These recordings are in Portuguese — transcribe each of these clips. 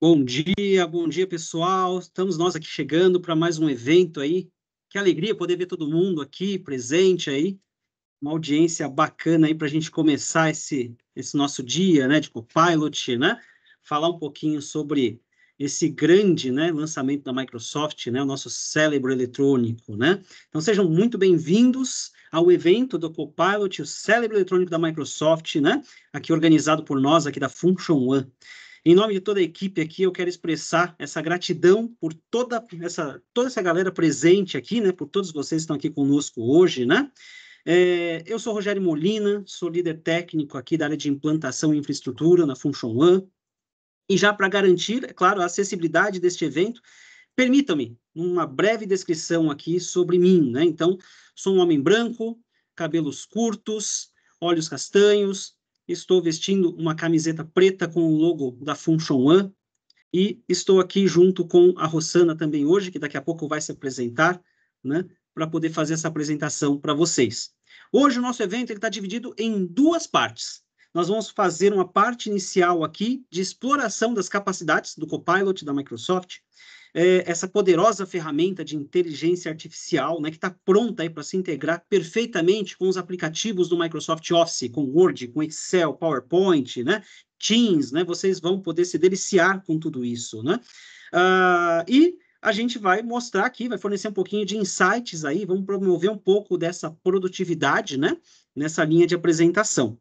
Bom dia, pessoal. Estamos nós aqui chegando para mais um evento aí. Que alegria poder ver todo mundo aqui presente aí. Uma audiência bacana aí para a gente começar esse nosso dia, né, de Copilot, né? Falar um pouquinho sobre esse grande, né, lançamento da Microsoft, né, o nosso cérebro eletrônico, né? Então sejam muito bem-vindos ao evento do Copilot, o cérebro eletrônico da Microsoft, né? Aqui organizado por nós aqui da Function One. Em nome de toda a equipe aqui, eu quero expressar essa gratidão por toda essa galera presente aqui, né? Por todos vocês que estão aqui conosco hoje, né? Eu sou Rogério Molina, sou líder técnico aqui da área de implantação e infraestrutura na Function One. E já para garantir, é claro, a acessibilidade deste evento, permitam-me uma breve descrição aqui sobre mim, né? Então, sou um homem branco, cabelos curtos, olhos castanhos, estou vestindo uma camiseta preta com o logo da Function One e estou aqui junto com a Rossana também hoje, que daqui a pouco vai se apresentar, né? Para poder fazer essa apresentação para vocês. Hoje o nosso evento está dividido em duas partes. Nós vamos fazer uma parte inicial aqui de exploração das capacidades do Copilot da Microsoft, essa poderosa ferramenta de inteligência artificial, né, que está pronta aí para se integrar perfeitamente com os aplicativos do Microsoft Office, com Word, com Excel, PowerPoint, né, Teams, né, vocês vão poder se deliciar com tudo isso, né? E a gente vai mostrar aqui, vai fornecer um pouquinho de insights aí, vamos promover um pouco dessa produtividade, né, nessa linha de apresentação.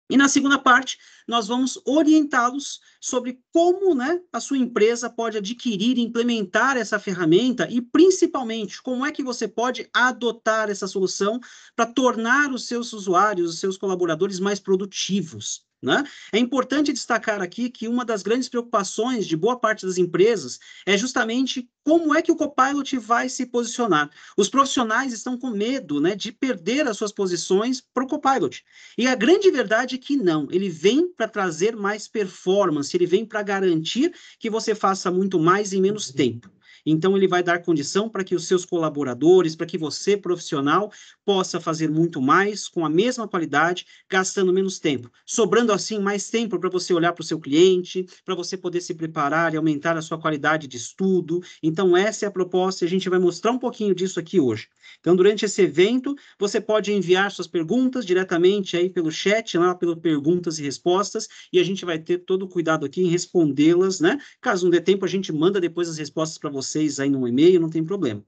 E na segunda parte, nós vamos orientá-los sobre como, né, a sua empresa pode adquirir e implementar essa ferramenta e, principalmente, como é que você pode adotar essa solução para tornar os seus usuários, os seus colaboradores mais produtivos, né? É importante destacar aqui que uma das grandes preocupações de boa parte das empresas é justamente como é que o Copilot vai se posicionar. Os profissionais estão com medo, né, de perder as suas posições para o Copilot. E a grande verdade é que não, ele vem para trazer mais performance, ele vem para garantir que você faça muito mais em menos tempo. Então, ele vai dar condição para que os seus colaboradores, para que você, profissional, possa fazer muito mais com a mesma qualidade, gastando menos tempo, sobrando assim mais tempo para você olhar para o seu cliente, para você poder se preparar e aumentar a sua qualidade de estudo. Então, essa é a proposta e a gente vai mostrar um pouquinho disso aqui hoje. Então, durante esse evento, você pode enviar suas perguntas diretamente aí pelo chat, lá pelo perguntas e respostas, e a gente vai ter todo o cuidado aqui em respondê-las, né? Caso não dê tempo, a gente manda depois as respostas para vocês aí no e-mail, não tem problema.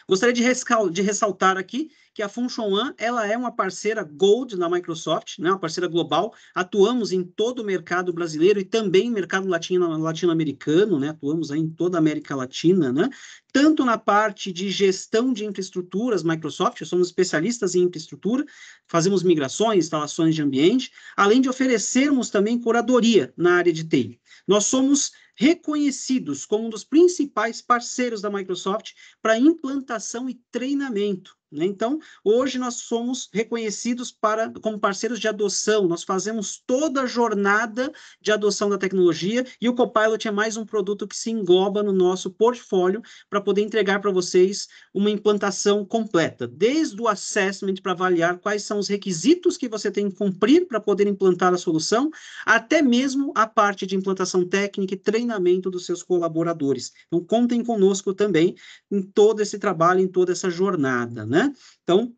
Gostaria de ressaltar aqui que a Function One, ela é uma parceira Gold da Microsoft, né, uma parceira global. Atuamos em todo o mercado brasileiro e também mercado latino-americano, né, atuamos aí em toda a América Latina, né, tanto na parte de gestão de infraestruturas Microsoft, somos especialistas em infraestrutura, fazemos migrações, instalações de ambiente, além de oferecermos também curadoria na área de TI. Nós somos reconhecidos como um dos principais parceiros da Microsoft para implantação e treinamento, né? Então, hoje nós somos reconhecidos como parceiros de adoção, nós fazemos toda a jornada de adoção da tecnologia e o Copilot é mais um produto que se engloba no nosso portfólio para poder entregar para vocês uma implantação completa, desde o assessment para avaliar quais são os requisitos que você tem que cumprir para poder implantar a solução, até mesmo a parte de implantação técnica e treinamento dos seus colaboradores. Então, contem conosco também em todo esse trabalho, em toda essa jornada, né? Então,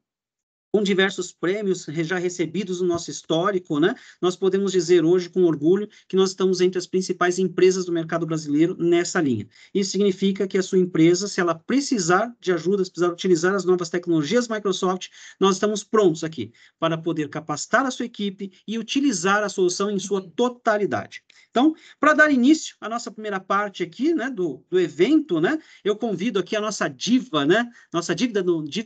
com diversos prêmios já recebidos no nosso histórico, né? Nós podemos dizer hoje com orgulho que nós estamos entre as principais empresas do mercado brasileiro nessa linha. Isso significa que a sua empresa, se ela precisar de ajuda, se precisar utilizar as novas tecnologias Microsoft, nós estamos prontos aqui para poder capacitar a sua equipe e utilizar a solução em sua totalidade. Então, para dar início à nossa primeira parte aqui, né, do evento, né, eu convido aqui a nossa diva, né, nossa diva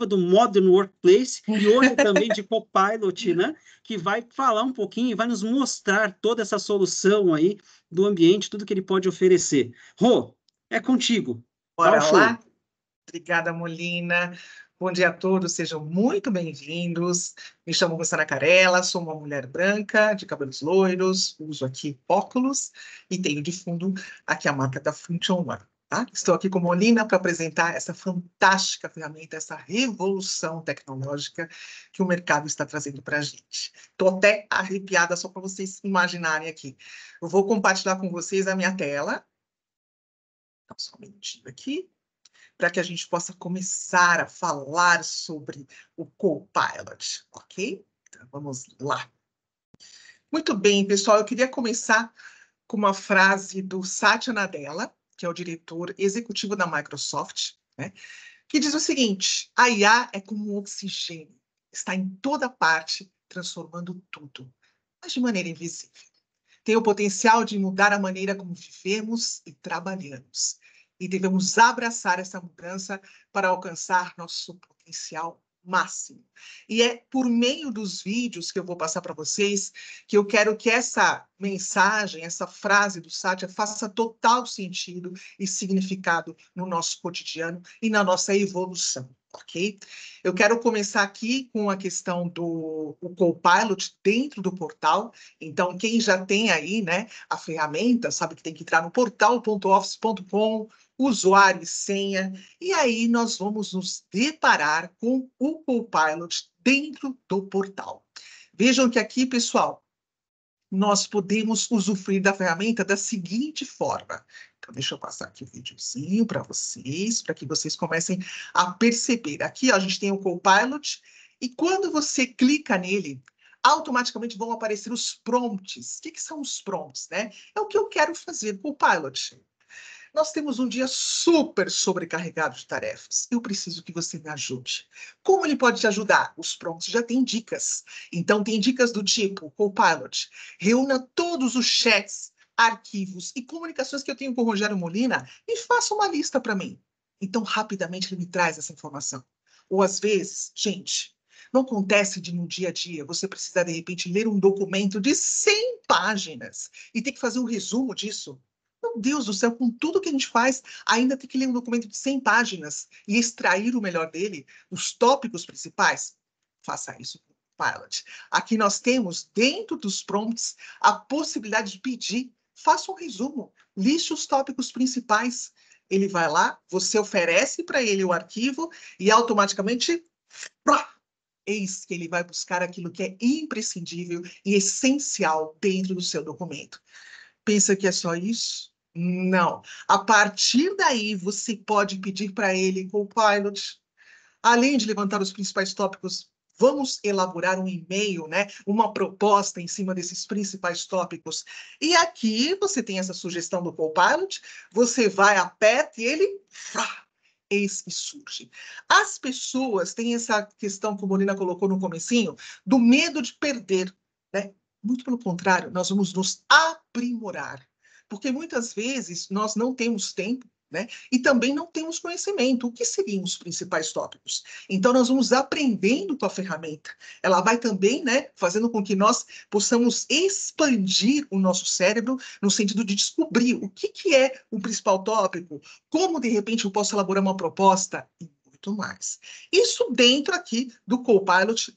do Modern Workplace, e hoje também de Copilot, né, que vai falar um pouquinho e vai nos mostrar toda essa solução aí do ambiente, tudo que ele pode oferecer. Rô, é contigo. Bora lá? Obrigada, Molina. Bom dia a todos, sejam muito bem-vindos. Me chamo Rossana Carella, sou uma mulher branca, de cabelos loiros, uso aqui óculos e tenho de fundo aqui a marca da Function One. Tá? Estou aqui com Molina para apresentar essa fantástica ferramenta, essa revolução tecnológica que o mercado está trazendo para a gente. Estou até arrepiada só para vocês imaginarem aqui. Eu vou compartilhar com vocês a minha tela. Só um minutinho aqui, para que a gente possa começar a falar sobre o Copilot, ok? Então, vamos lá. Muito bem, pessoal, eu queria começar com uma frase do Satya Nadella, que é o diretor executivo da Microsoft, né, que diz o seguinte: a IA é como um oxigênio, está em toda parte, transformando tudo, mas de maneira invisível. Tem o potencial de mudar a maneira como vivemos e trabalhamos. E devemos abraçar essa mudança para alcançar nosso potencial máximo. E é por meio dos vídeos que eu vou passar para vocês que eu quero que essa mensagem, essa frase do Satya faça total sentido e significado no nosso cotidiano e na nossa evolução, ok? Eu quero começar aqui com a questão do Copilot dentro do portal. Então, quem já tem aí, né, a ferramenta, sabe que tem que entrar no portal.office.com, usuário e senha, e aí nós vamos nos deparar com o Copilot dentro do portal. Vejam que aqui, pessoal, nós podemos usufruir da ferramenta da seguinte forma. Então, deixa eu passar aqui o videozinho para vocês, para que vocês comecem a perceber. Aqui, ó, a gente tem o Copilot, e quando você clica nele, automaticamente vão aparecer os prompts. O que são os prompts, né? É o que eu quero fazer com o Copilot. Nós temos um dia super sobrecarregado de tarefas. Eu preciso que você me ajude. Como ele pode te ajudar? Os prompts já têm dicas. Então, tem dicas do tipo, Copilot, reúna todos os chats, arquivos e comunicações que eu tenho com o Rogério Molina e faça uma lista para mim. Então, rapidamente, ele me traz essa informação. Ou, às vezes, gente, não acontece de no dia a dia você precisar, de repente, ler um documento de 100 páginas e ter que fazer um resumo disso. Meu Deus do céu, com tudo que a gente faz, ainda tem que ler um documento de 100 páginas e extrair o melhor dele, os tópicos principais? Faça isso com o Pilot. Aqui nós temos, dentro dos prompts, a possibilidade de pedir, faça um resumo, liste os tópicos principais. Ele vai lá, você oferece para ele o arquivo e automaticamente, eis que ele vai buscar aquilo que é imprescindível e essencial dentro do seu documento. Pensa que é só isso? Não. A partir daí, você pode pedir para ele, Copilot, além de levantar os principais tópicos, vamos elaborar um e-mail, né? Uma proposta em cima desses principais tópicos. E aqui você tem essa sugestão do Copilot, você vai, aperta e ele... eis que surge. As pessoas têm essa questão que o Molina colocou no comecinho, do medo de perder, né? Muito pelo contrário, nós vamos nos aprimorar. Porque muitas vezes nós não temos tempo, né? E também não temos conhecimento. O que seriam os principais tópicos? Então, nós vamos aprendendo com a ferramenta. Ela vai também, né, fazendo com que nós possamos expandir o nosso cérebro no sentido de descobrir o que é o principal tópico, como, de repente, eu posso elaborar uma proposta e muito mais. Isso dentro aqui do Copilot,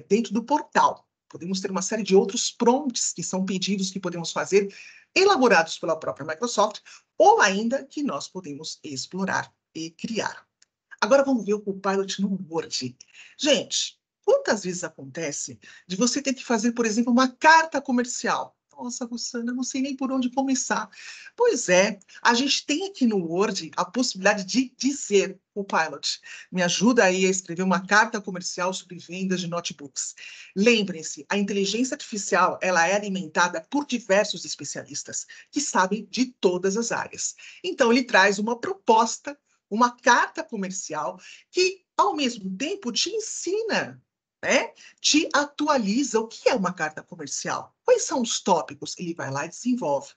dentro do portal. Podemos ter uma série de outros prompts, que são pedidos que podemos fazer, elaborados pela própria Microsoft, ou ainda que nós podemos explorar e criar. Agora vamos ver o Copilot no Word. Gente, quantas vezes acontece de você ter que fazer, por exemplo, uma carta comercial? Nossa, Luciana, eu não sei nem por onde começar. Pois é, a gente tem aqui no Word a possibilidade de dizer, Copilot, me ajuda aí a escrever uma carta comercial sobre vendas de notebooks. Lembrem-se, a inteligência artificial, ela é alimentada por diversos especialistas que sabem de todas as áreas. Então, ele traz uma proposta, uma carta comercial que, ao mesmo tempo, te ensina, né? Te atualiza. O que é uma carta comercial? Quais são os tópicos? Ele vai lá e desenvolve.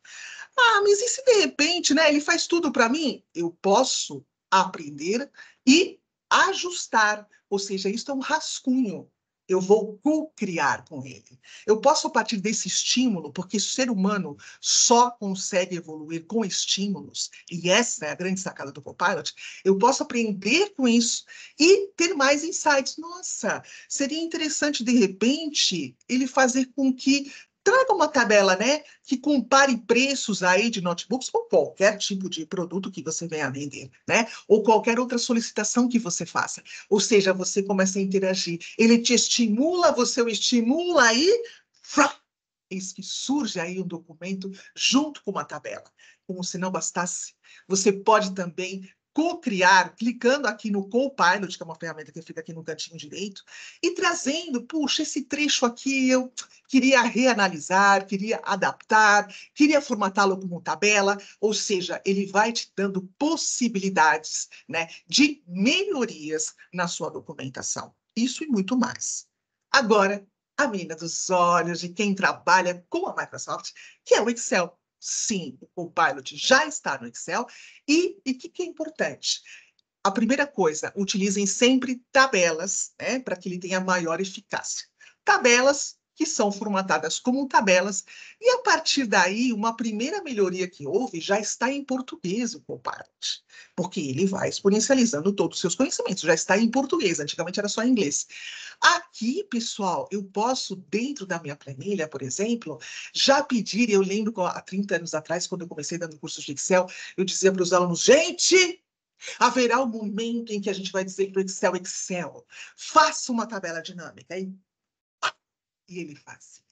Ah, mas e se de repente, né, ele faz tudo para mim? Eu posso aprender e ajustar. Ou seja, isso é um rascunho. Eu vou co-criar com ele. Eu posso, a partir desse estímulo, porque o ser humano só consegue evoluir com estímulos, e essa é a grande sacada do Copilot, eu posso aprender com isso e ter mais insights. Nossa, seria interessante, de repente, ele fazer com que traga uma tabela, né, que compare preços aí de notebooks com qualquer tipo de produto que você venha a vender, né? Ou qualquer outra solicitação que você faça. Ou seja, você começa a interagir. Ele te estimula, você o estimula aí, eis que surge aí um documento junto com uma tabela. Como se não bastasse, você pode também co-criar, clicando aqui no Copilot, que é uma ferramenta que fica aqui no cantinho direito, e trazendo, puxa, esse trecho aqui eu queria reanalisar, queria adaptar, queria formatá-lo como tabela, ou seja, ele vai te dando possibilidades, né, de melhorias na sua documentação. Isso e muito mais. Agora, a menina dos olhos de quem trabalha com a Microsoft, que é o Excel. Sim, o Copilot já está no Excel. E o que é importante? A primeira coisa, utilizem sempre tabelas, né, para que ele tenha maior eficácia. Tabelas que são formatadas como tabelas, e a partir daí, uma primeira melhoria que houve já está em português o Copilot, porque ele vai exponencializando todos os seus conhecimentos, já está em português, antigamente era só em inglês. Aqui, pessoal, eu posso, dentro da minha planilha, por exemplo, já pedir, eu lembro há 30 anos atrás, quando eu comecei dando cursos de Excel, eu dizia para os alunos, gente, haverá um momento em que a gente vai dizer para o Excel, Excel, faça uma tabela dinâmica. E ele faz.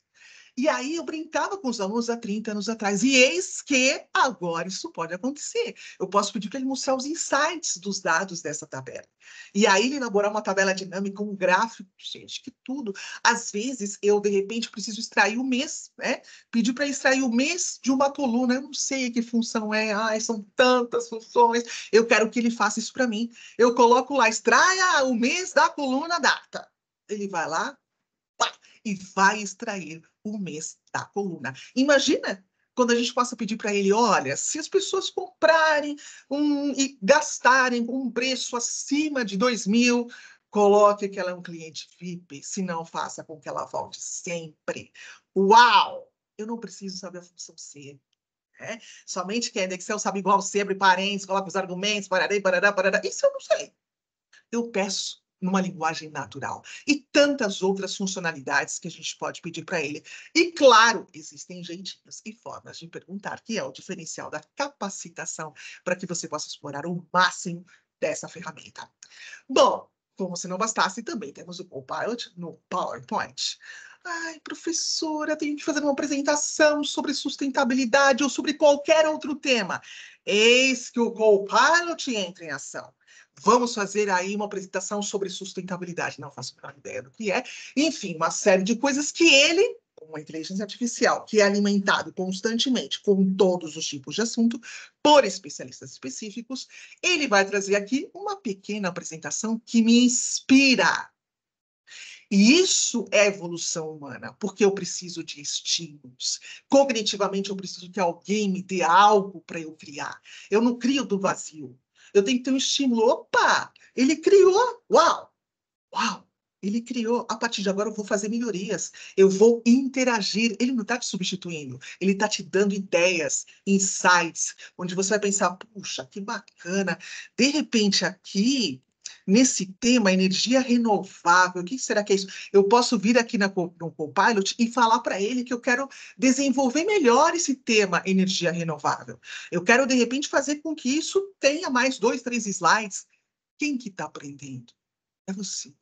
E aí eu brincava com os alunos há 30 anos atrás. E eis que agora isso pode acontecer. Eu posso pedir para ele mostrar os insights dos dados dessa tabela. E aí ele elaborar uma tabela dinâmica, um gráfico, gente, que tudo. Às vezes eu, de repente, preciso extrair o mês, né? Pedir para extrair o mês de uma coluna. Eu não sei que função é. Ai, são tantas funções. Eu quero que ele faça isso para mim. Eu coloco lá, extraia o mês da coluna data. Ele vai lá, e vai extrair o mês da coluna. Imagina quando a gente possa pedir para ele, olha, se as pessoas comprarem e gastarem um preço acima de 2.000, coloque que ela é um cliente VIP, se não, faça com que ela volte sempre. Uau! Eu não preciso saber a função C. Né? Somente quem é do Excel sabe igual sempre, parênteses, coloca os argumentos, parará, parará, parará. Isso eu não sei. Eu peço numa linguagem natural. E tantas outras funcionalidades que a gente pode pedir para ele. E, claro, existem jeitinhos e formas de perguntar, que é o diferencial da capacitação, para que você possa explorar o máximo dessa ferramenta. Bom, como se não bastasse, também temos o Copilot no PowerPoint. Ai, professora, tenho que fazer uma apresentação sobre sustentabilidade ou sobre qualquer outro tema. Eis que o Copilot entra em ação. Vamos fazer aí uma apresentação sobre sustentabilidade. Não faço a menor ideia do que é. Enfim, uma série de coisas que ele, uma inteligência artificial, que é alimentado constantemente com todos os tipos de assunto, por especialistas específicos, ele vai trazer aqui uma pequena apresentação que me inspira. E isso é evolução humana, porque eu preciso de estímulos. Cognitivamente, eu preciso que alguém me dê algo para eu criar. Eu não crio do vazio. Eu tenho que ter um estímulo. Opa! Ele criou! Uau! Uau! Ele criou. A partir de agora, eu vou fazer melhorias. Eu vou interagir. Ele não está te substituindo. Ele está te dando ideias, insights, onde você vai pensar, puxa, que bacana. De repente, aqui, nesse tema, energia renovável, o que será que é isso? Eu posso vir aqui no Copilot e falar para ele que eu quero desenvolver melhor esse tema energia renovável. Eu quero, de repente, fazer com que isso tenha mais 2, 3 slides. Quem que está aprendendo? É você.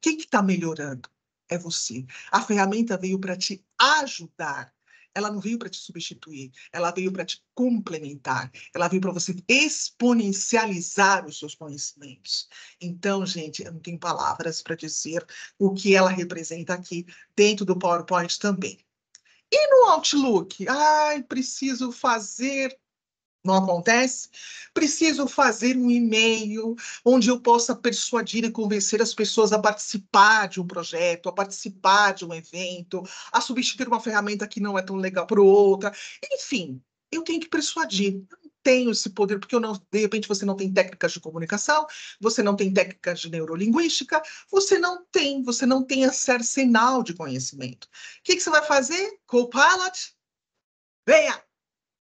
Quem que está melhorando? É você. A ferramenta veio para te ajudar. Ela não veio para te substituir. Ela veio para te complementar. Ela veio para você exponencializar os seus conhecimentos. Então, gente, eu não tenho palavras para dizer o que ela representa aqui dentro do PowerPoint também. E no Outlook? Ai, preciso fazer. Não acontece? Preciso fazer um e-mail onde eu possa persuadir e convencer as pessoas a participar de um projeto, a participar de um evento, a substituir uma ferramenta que não é tão legal por outra. Enfim, eu tenho que persuadir. Eu não tenho esse poder, porque eu não, de repente você não tem técnicas de comunicação, você não tem técnicas de neurolinguística, você não tem esse arsenal de conhecimento. O que você vai fazer? Copilot? Venha!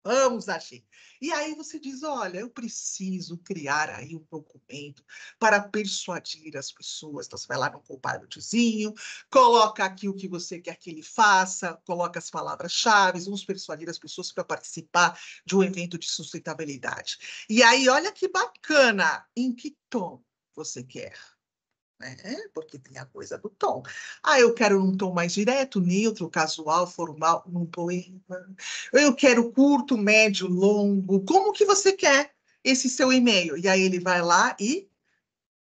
Vamos agir. E aí você diz, olha, eu preciso criar aí um documento para persuadir as pessoas. Então, você vai lá no Copilotzinho, coloca aqui o que você quer que ele faça, coloca as palavras-chave, vamos persuadir as pessoas para participar de um evento de sustentabilidade. E aí, olha que bacana, em que tom você quer? Né? Porque tem a coisa do tom. Ah, eu quero um tom mais direto, neutro, casual, formal, num poema. Eu quero curto, médio, longo. Como que você quer esse seu e-mail? E aí ele vai lá e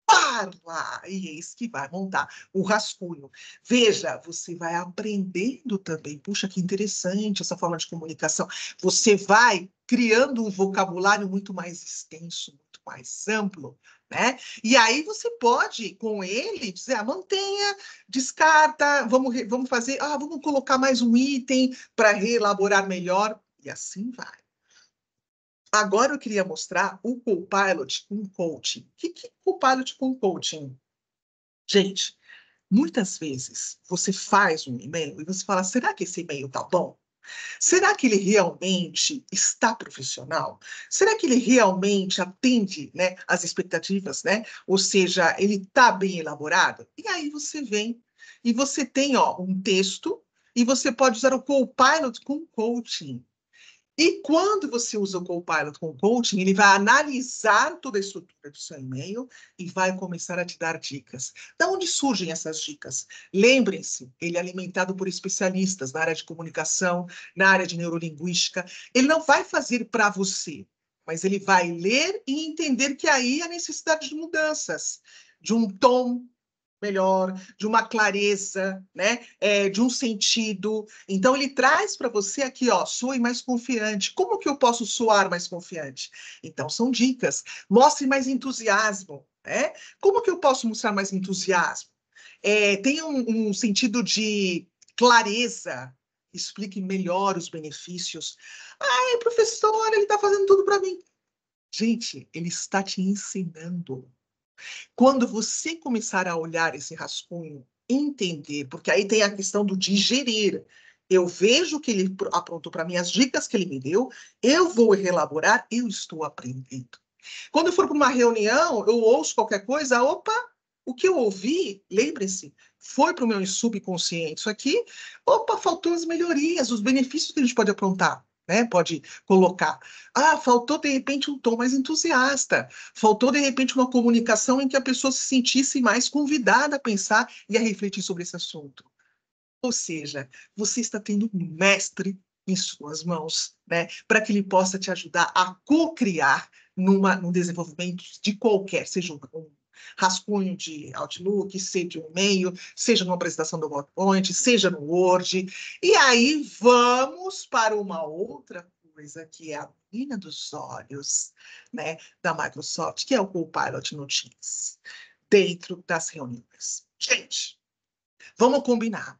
parla! E eis que vai montar o rascunho. Veja, você vai aprendendo também. Puxa, que interessante essa forma de comunicação. Você vai criando um vocabulário muito mais extenso, muito mais amplo, né? E aí você pode, com ele, dizer, mantenha, descarta, vamos fazer, vamos colocar mais um item para reelaborar melhor, e assim vai. Agora eu queria mostrar o Copilot com coaching. O que é Copilot com coaching? Gente, muitas vezes você faz um e-mail e você fala, será que esse e-mail tá bom? Será que ele realmente está profissional? Será que ele realmente atende, né, às expectativas, né? Ou seja, ele está bem elaborado? E aí você vem e você tem, um texto e você pode usar o Copilot com coaching. E quando você usa o Copilot com coaching, ele vai analisar toda a estrutura do seu e-mail e vai começar a te dar dicas. Da onde surgem essas dicas? Lembrem-se, ele é alimentado por especialistas na área de comunicação, na área de neurolinguística. Ele não vai fazer para você, mas ele vai ler e entender que aí há necessidade de mudanças, de um tom melhor, de uma clareza, né? De um sentido. Então, ele traz para você aqui, soe mais confiante. Como que eu posso soar mais confiante? Então, são dicas. Mostre mais entusiasmo, né? Como que eu posso mostrar mais entusiasmo? Tem um sentido de clareza. Explique melhor os benefícios. Ai, professor, ele está fazendo tudo para mim. Gente, ele está te ensinando. Quando você começar a olhar esse rascunho, entender, porque aí tem a questão do digerir. Eu vejo que ele aprontou para mim as dicas que ele me deu, eu vou reelaborar, eu estou aprendendo. Quando eu for para uma reunião, eu ouço qualquer coisa, opa, o que eu ouvi, lembre-se, foi para o meu subconsciente. Isso aqui, opa, faltou as melhorias, os benefícios que a gente pode aprontar, né? Pode colocar. Faltou, de repente, um tom mais entusiasta. Faltou, de repente, uma comunicação em que a pessoa se sentisse mais convidada a pensar e a refletir sobre esse assunto. Ou seja, você está tendo um mestre em suas mãos, né, para que ele possa te ajudar a co-criar no desenvolvimento de qualquer, seja um rascunho de Outlook, seja um e-mail, seja numa apresentação do PowerPoint, seja no Word. E aí vamos para uma outra coisa que é a menina dos olhos, né, da Microsoft, que é o Copilot no Teams, dentro das reuniões. Gente, vamos combinar.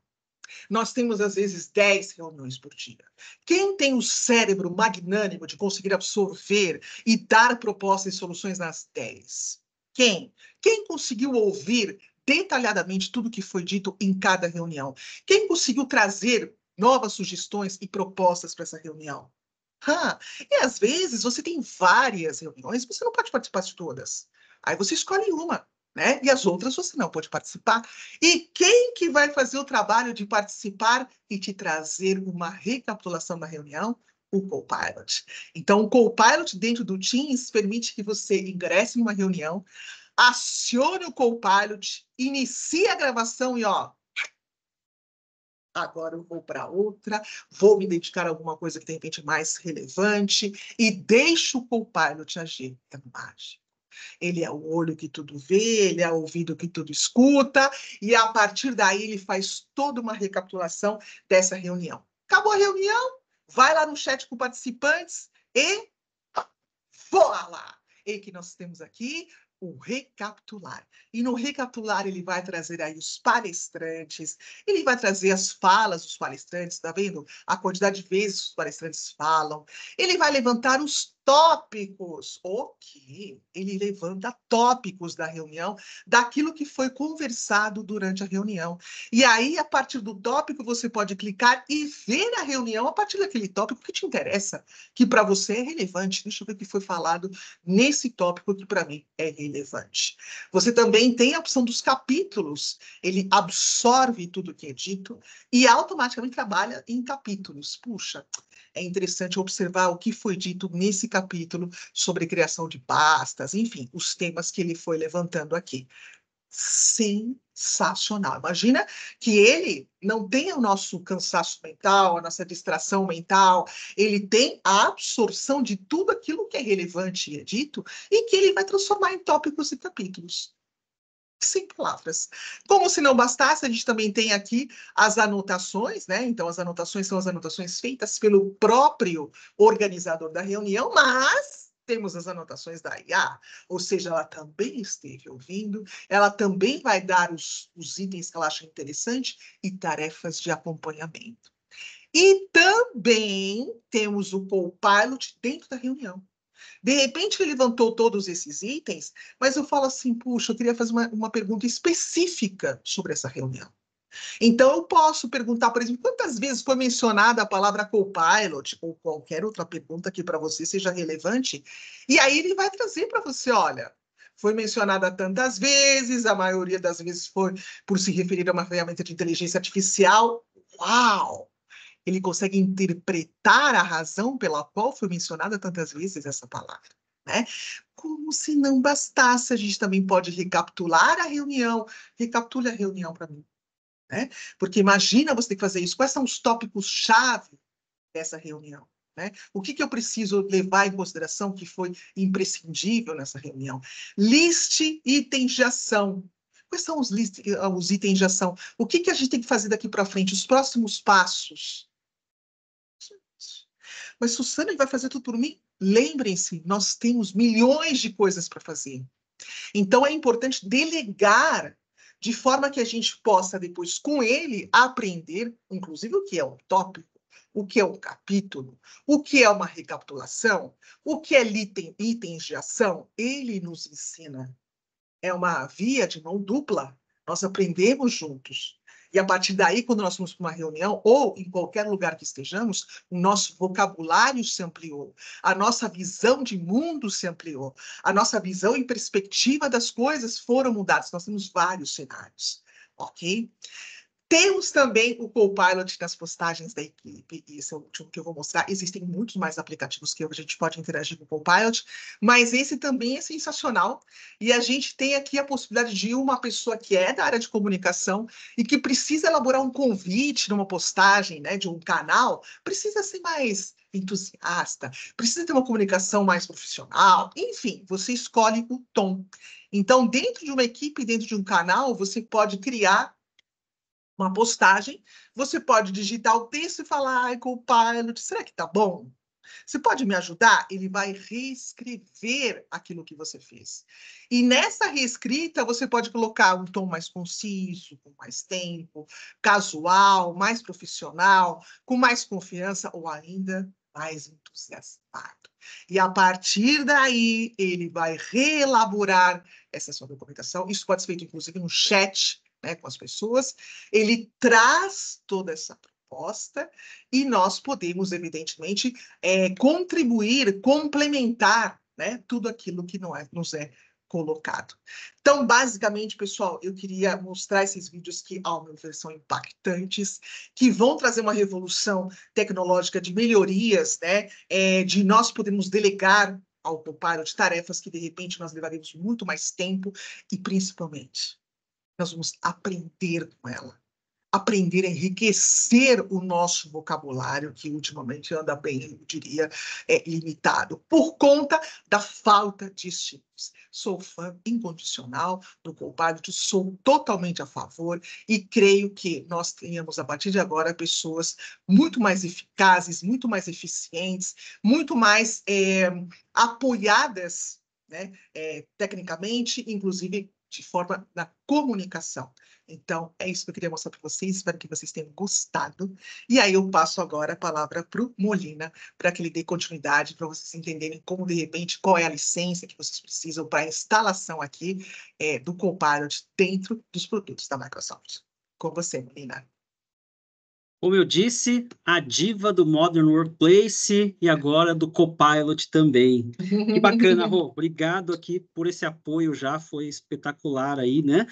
Nós temos, às vezes, 10 reuniões por dia. Quem tem o cérebro magnânimo de conseguir absorver e dar propostas e soluções nas 10? Quem? Quem conseguiu ouvir detalhadamente tudo que foi dito em cada reunião? Quem conseguiu trazer novas sugestões e propostas para essa reunião? E às vezes você tem várias reuniões, você não pode participar de todas. Aí você escolhe uma, né? E as outras você não pode participar. E quem que vai fazer o trabalho de participar e te trazer uma recapitulação da reunião? O Copilot. Então, o Copilot dentro do Teams permite que você ingresse numa reunião, acione o Copilot, inicie a gravação e, agora eu vou para outra, vou me dedicar a alguma coisa que de repente é mais relevante e deixo o Copilot agir. É mágico. Ele é o olho que tudo vê, ele é o ouvido que tudo escuta, e a partir daí ele faz toda uma recapitulação dessa reunião. Acabou a reunião, vai lá no chat com participantes e voa lá! E que nós temos aqui o recapitular. E no recapitular ele vai trazer aí os palestrantes, ele vai trazer as falas dos palestrantes, tá vendo? A quantidade de vezes os palestrantes falam. Ele vai levantar os tópicos. Ok, ele levanta tópicos da reunião, daquilo que foi conversado durante a reunião. E aí, a partir do tópico, você pode clicar e ver a reunião a partir daquele tópico que te interessa, que para você é relevante. Deixa eu ver o que foi falado nesse tópico que para mim é relevante. Você também tem a opção dos capítulos. Ele absorve tudo que é dito e automaticamente trabalha em capítulos. Puxa, é interessante observar o que foi dito nesse capítulo sobre criação de pastas, enfim, os temas que ele foi levantando aqui. Sensacional. Imagina que ele não tem o nosso cansaço mental, a nossa distração mental, ele tem a absorção de tudo aquilo que é relevante e é dito e que ele vai transformar em tópicos e capítulos. Sem palavras. Como se não bastasse, a gente também tem aqui as anotações, né? Então, as anotações são as anotações feitas pelo próprio organizador da reunião, mas temos as anotações da IA, ou seja, ela também esteve ouvindo, ela também vai dar os itens que ela acha interessante e tarefas de acompanhamento. E também temos o Copilot dentro da reunião. De repente, ele levantou todos esses itens, mas eu falo assim, puxa, eu queria fazer uma pergunta específica sobre essa reunião. Então, eu posso perguntar, por exemplo, quantas vezes foi mencionada a palavra Copilot, ou qualquer outra pergunta que para você seja relevante, e aí ele vai trazer para você, olha, foi mencionada tantas vezes, a maioria das vezes foi por se referir a uma ferramenta de inteligência artificial. Uau! Ele consegue interpretar a razão pela qual foi mencionada tantas vezes essa palavra, né? Como se não bastasse, a gente também pode recapitular a reunião. Recapitule a reunião para mim, né? Porque imagina você ter que fazer isso. Quais são os tópicos-chave dessa reunião? Né? O que eu preciso levar em consideração que foi imprescindível nessa reunião? Liste itens de ação. Quais são os itens de ação? O que a gente tem que fazer daqui para frente? Os próximos passos? Mas Susana vai fazer tudo por mim? Lembrem-se, nós temos milhões de coisas para fazer. Então, é importante delegar de forma que a gente possa, depois, com ele, aprender, inclusive, o que é um tópico, o que é um capítulo, o que é uma recapitulação, o que é itens de ação. Ele nos ensina. É uma via de mão dupla. Nós aprendemos juntos. E a partir daí, quando nós vamos para uma reunião, ou em qualquer lugar que estejamos, o nosso vocabulário se ampliou, a nossa visão de mundo se ampliou, a nossa visão e perspectiva das coisas foram mudadas. Nós temos vários cenários, ok? Temos também o Copilot nas postagens da equipe, e esse é o último que eu vou mostrar. Existem muitos mais aplicativos que a gente pode interagir com o Copilot, mas esse também é sensacional. E a gente tem aqui a possibilidade de uma pessoa que é da área de comunicação e que precisa elaborar um convite numa postagem, né, de um canal, precisa ser mais entusiasta, precisa ter uma comunicação mais profissional, enfim, você escolhe o tom. Então, dentro de uma equipe, dentro de um canal, você pode criar uma postagem, você pode digitar o texto e falar, ai, Copilot, será que tá bom? Você pode me ajudar? Ele vai reescrever aquilo que você fez. E nessa reescrita, você pode colocar um tom mais conciso, com mais tempo, casual, mais profissional, com mais confiança ou ainda mais entusiasmado. E a partir daí, ele vai reelaborar essa sua documentação. Isso pode ser feito, inclusive, no chat, né, com as pessoas. Ele traz toda essa proposta e nós podemos, evidentemente, contribuir, complementar, né, tudo aquilo que nos é colocado. Então, basicamente, pessoal, eu queria mostrar esses vídeos que, ao meu ver, são impactantes, que vão trazer uma revolução tecnológica de melhorias, né, de nós podermos delegar ao Copilot tarefas que, de repente, nós levaremos muito mais tempo e, principalmente, nós vamos aprender com ela. Aprender a enriquecer o nosso vocabulário, que ultimamente anda bem, eu diria, limitado, por conta da falta de estímulos. Sou fã incondicional do Copilot, sou totalmente a favor e creio que nós tenhamos, a partir de agora, pessoas muito mais eficazes, muito mais eficientes, muito mais apoiadas, né, tecnicamente, inclusive de forma da comunicação. Então, é isso que eu queria mostrar para vocês, espero que vocês tenham gostado. E aí eu passo agora a palavra para o Molina, para que ele dê continuidade, para vocês entenderem como, de repente, qual é a licença que vocês precisam para a instalação aqui do Copilot dentro dos produtos da Microsoft. Com você, Molina. Como eu disse, a diva do Modern Workplace e agora do Copilot também. Que bacana, Rô. Obrigado aqui por esse apoio já, foi espetacular aí, né?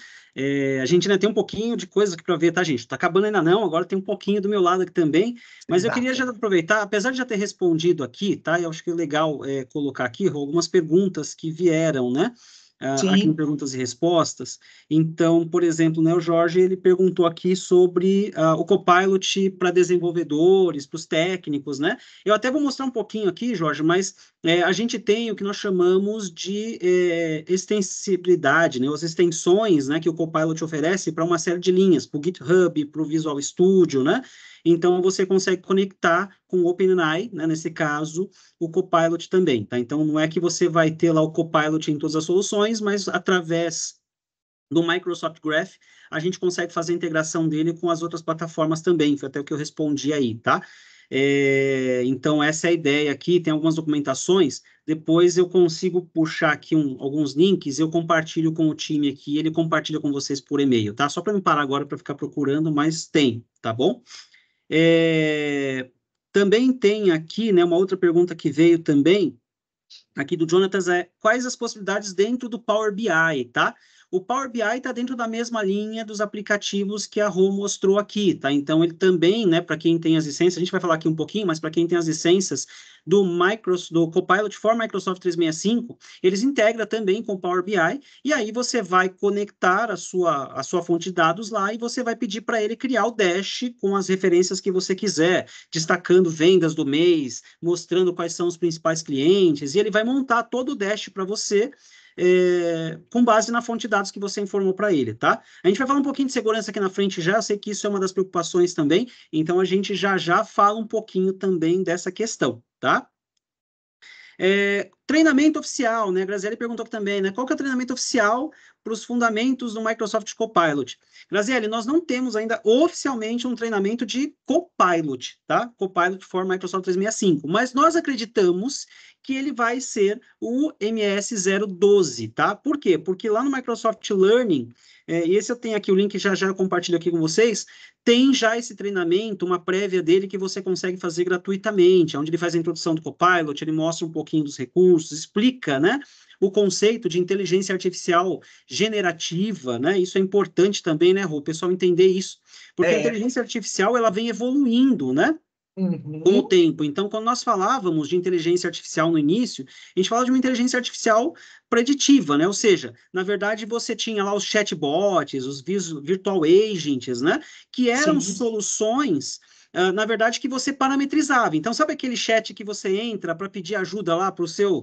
A gente ainda tem um pouquinho de coisa aqui para ver, tá, gente? Tá acabando ainda não, agora tem um pouquinho do meu lado aqui também, mas eu queria já aproveitar, apesar de já ter respondido aqui, tá? Eu acho que é legal colocar aqui, Rô, algumas perguntas que vieram, né? Aqui em perguntas e respostas. Então, por exemplo, né, o Jorge ele perguntou aqui sobre o Copilot para desenvolvedores, para os técnicos, né? Eu até vou mostrar um pouquinho aqui, Jorge, mas a gente tem o que nós chamamos de extensibilidade, né? As extensões, né, que o Copilot oferece para uma série de linhas, para o GitHub, para o Visual Studio, né? Então, você consegue conectar com o OpenAI, né, nesse caso, o Copilot também, tá? Então, não é que você vai ter lá o Copilot em todas as soluções, mas através do Microsoft Graph, a gente consegue fazer a integração dele com as outras plataformas também, foi até o que eu respondi aí, tá? Então, essa é a ideia aqui, tem algumas documentações, depois eu consigo puxar aqui alguns links, eu compartilho com o time aqui, ele compartilha com vocês por e-mail, tá? Só para me parar agora para ficar procurando, mas tem, tá bom? Também tem aqui, né, uma outra pergunta que veio também, aqui do Jonatas, quais as possibilidades dentro do Power BI, tá? O Power BI está dentro da mesma linha dos aplicativos que a Rô mostrou aqui, tá? Então, ele também, né, para quem tem as licenças, a gente vai falar aqui um pouquinho, mas para quem tem as licenças do Copilot for Microsoft 365, eles integram também com o Power BI, e aí você vai conectar a sua fonte de dados lá e você vai pedir para ele criar o dash com as referências que você quiser, destacando vendas do mês, mostrando quais são os principais clientes, e ele vai montar todo o dash para você, com base na fonte de dados que você informou para ele, tá? A gente vai falar um pouquinho de segurança aqui na frente já, eu sei que isso é uma das preocupações também, então a gente já fala um pouquinho também dessa questão, tá? Treinamento oficial, né? A Graziele perguntou aqui também, né? Qual que é o treinamento oficial para os fundamentos do Microsoft Copilot? Graziele, nós não temos ainda oficialmente um treinamento de Copilot, tá? Copilot for Microsoft 365, mas nós acreditamos que ele vai ser o MS 012, tá? Por quê? Porque lá no Microsoft Learning, e esse eu tenho aqui o link, já eu compartilho aqui com vocês, tem já esse treinamento, uma prévia dele que você consegue fazer gratuitamente, onde ele faz a introdução do Copilot, ele mostra um pouquinho dos recursos, explica, né, o conceito de inteligência artificial generativa, né, isso é importante também, né, Rô, o pessoal entender isso, porque a inteligência artificial, ela vem evoluindo, né, com o tempo. Então, quando nós falávamos de inteligência artificial no início, a gente falava de uma inteligência artificial preditiva, né? Ou seja, na verdade, você tinha lá os chatbots, os virtual agents, né? Que eram soluções, na verdade, que você parametrizava. Então, sabe aquele chat que você entra para pedir ajuda lá para o seu,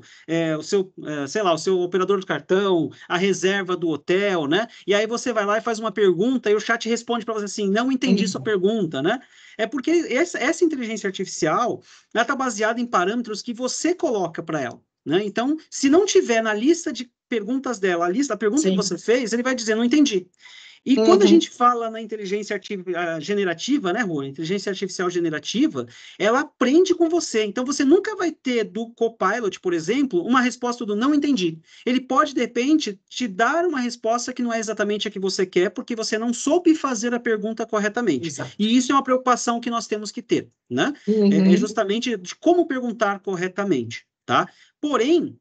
sei lá, o seu operador de cartão, a reserva do hotel, né? E aí você vai lá e faz uma pergunta e o chat responde para você assim, não entendi sua pergunta, né? É porque essa inteligência artificial, ela está baseada em parâmetros que você coloca para ela, né? Então, se não tiver na lista de perguntas dela, a pergunta que você fez, ele vai dizer, não entendi. E quando a gente fala na inteligência generativa, né, Rô? Inteligência artificial generativa, ela aprende com você. Então, você nunca vai ter do Copilot, por exemplo, uma resposta do não entendi. Ele pode, de repente, te dar uma resposta que não é exatamente a que você quer, porque você não soube fazer a pergunta corretamente. Exato. E isso é uma preocupação que nós temos que ter, né? É justamente de como perguntar corretamente, tá? Porém,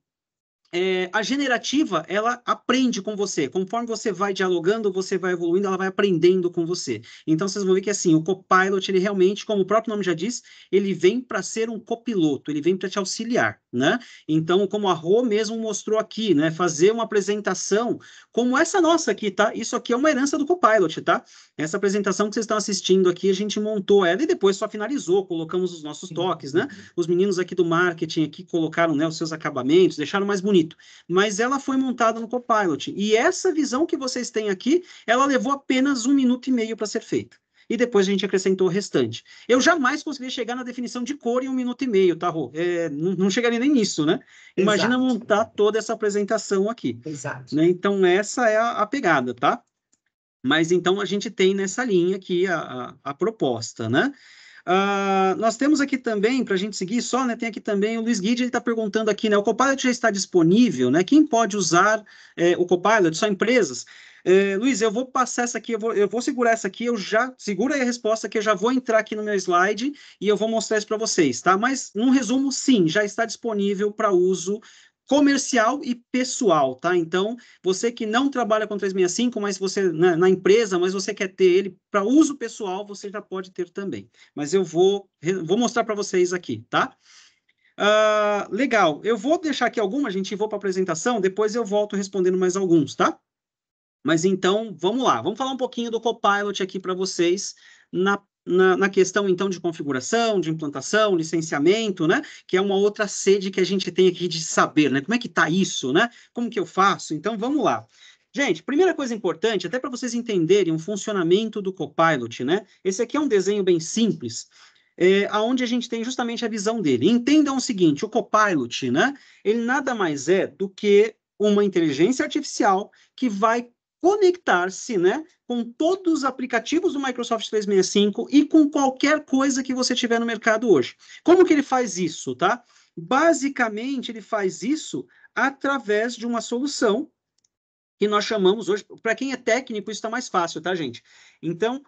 a generativa, ela aprende com você. Conforme você vai dialogando, você vai evoluindo, ela vai aprendendo com você. Então, vocês vão ver que, assim, o Copilot, ele realmente, como o próprio nome já diz, ele vem para ser um copiloto, ele vem para te auxiliar, né? Então, como a Rô mesmo mostrou aqui, né? Fazer uma apresentação como essa nossa aqui, tá? Isso aqui é uma herança do Copilot, tá? Essa apresentação que vocês estão assistindo aqui, a gente montou ela e depois só finalizou, colocamos os nossos toques, né? Os meninos aqui do marketing aqui colocaram, né, os seus acabamentos, deixaram mais bonito. Mas ela foi montada no Copilot. E essa visão que vocês têm aqui, ela levou apenas 1 minuto e meio para ser feita. e depois a gente acrescentou o restante. Eu jamais conseguiria chegar na definição de cor em 1 minuto e meio, tá, Rô? Não chegaria nem nisso, né? Imagina Exato. montar toda essa apresentação aqui. Exato. Né? Então, essa é a pegada, tá? Mas, então, a gente tem nessa linha aqui a proposta, né? Nós temos aqui também, para a gente seguir só, né, tem aqui também o Luiz Guide, ele está perguntando aqui, né, o Copilot já está disponível, né, quem pode usar o Copilot? Só empresas? Luiz, eu vou passar essa aqui, eu vou segurar essa aqui, segura aí a resposta que eu já vou entrar aqui no meu slide e eu vou mostrar isso para vocês, tá? Mas, num resumo, sim, já está disponível para uso comercial e pessoal, tá? Então, você que não trabalha com 365, mas você na empresa, mas você quer ter ele para uso pessoal, você já pode ter também. Mas eu vou mostrar para vocês aqui, tá? Legal. Eu vou deixar aqui algumas, gente, e vou para a apresentação, depois eu volto respondendo mais alguns, tá? Mas então, vamos lá. Vamos falar um pouquinho do Copilot aqui para vocês na questão, então, de configuração, de implantação, licenciamento, né? Que é uma outra sede que a gente tem aqui de saber, né? Como é que está isso, né? Como que eu faço? Então, vamos lá. Gente, primeira coisa importante, até para vocês entenderem o funcionamento do Copilot, né? Esse aqui é um desenho bem simples, onde a gente tem justamente a visão dele. Entendam o seguinte, o Copilot, né? Ele nada mais é do que uma inteligência artificial que vai conectar-se, né, com todos os aplicativos do Microsoft 365 e com qualquer coisa que você tiver no mercado hoje. Como que ele faz isso, tá? Basicamente, ele faz isso através de uma solução que nós chamamos hoje, para quem é técnico, isso está mais fácil, tá, gente? Então,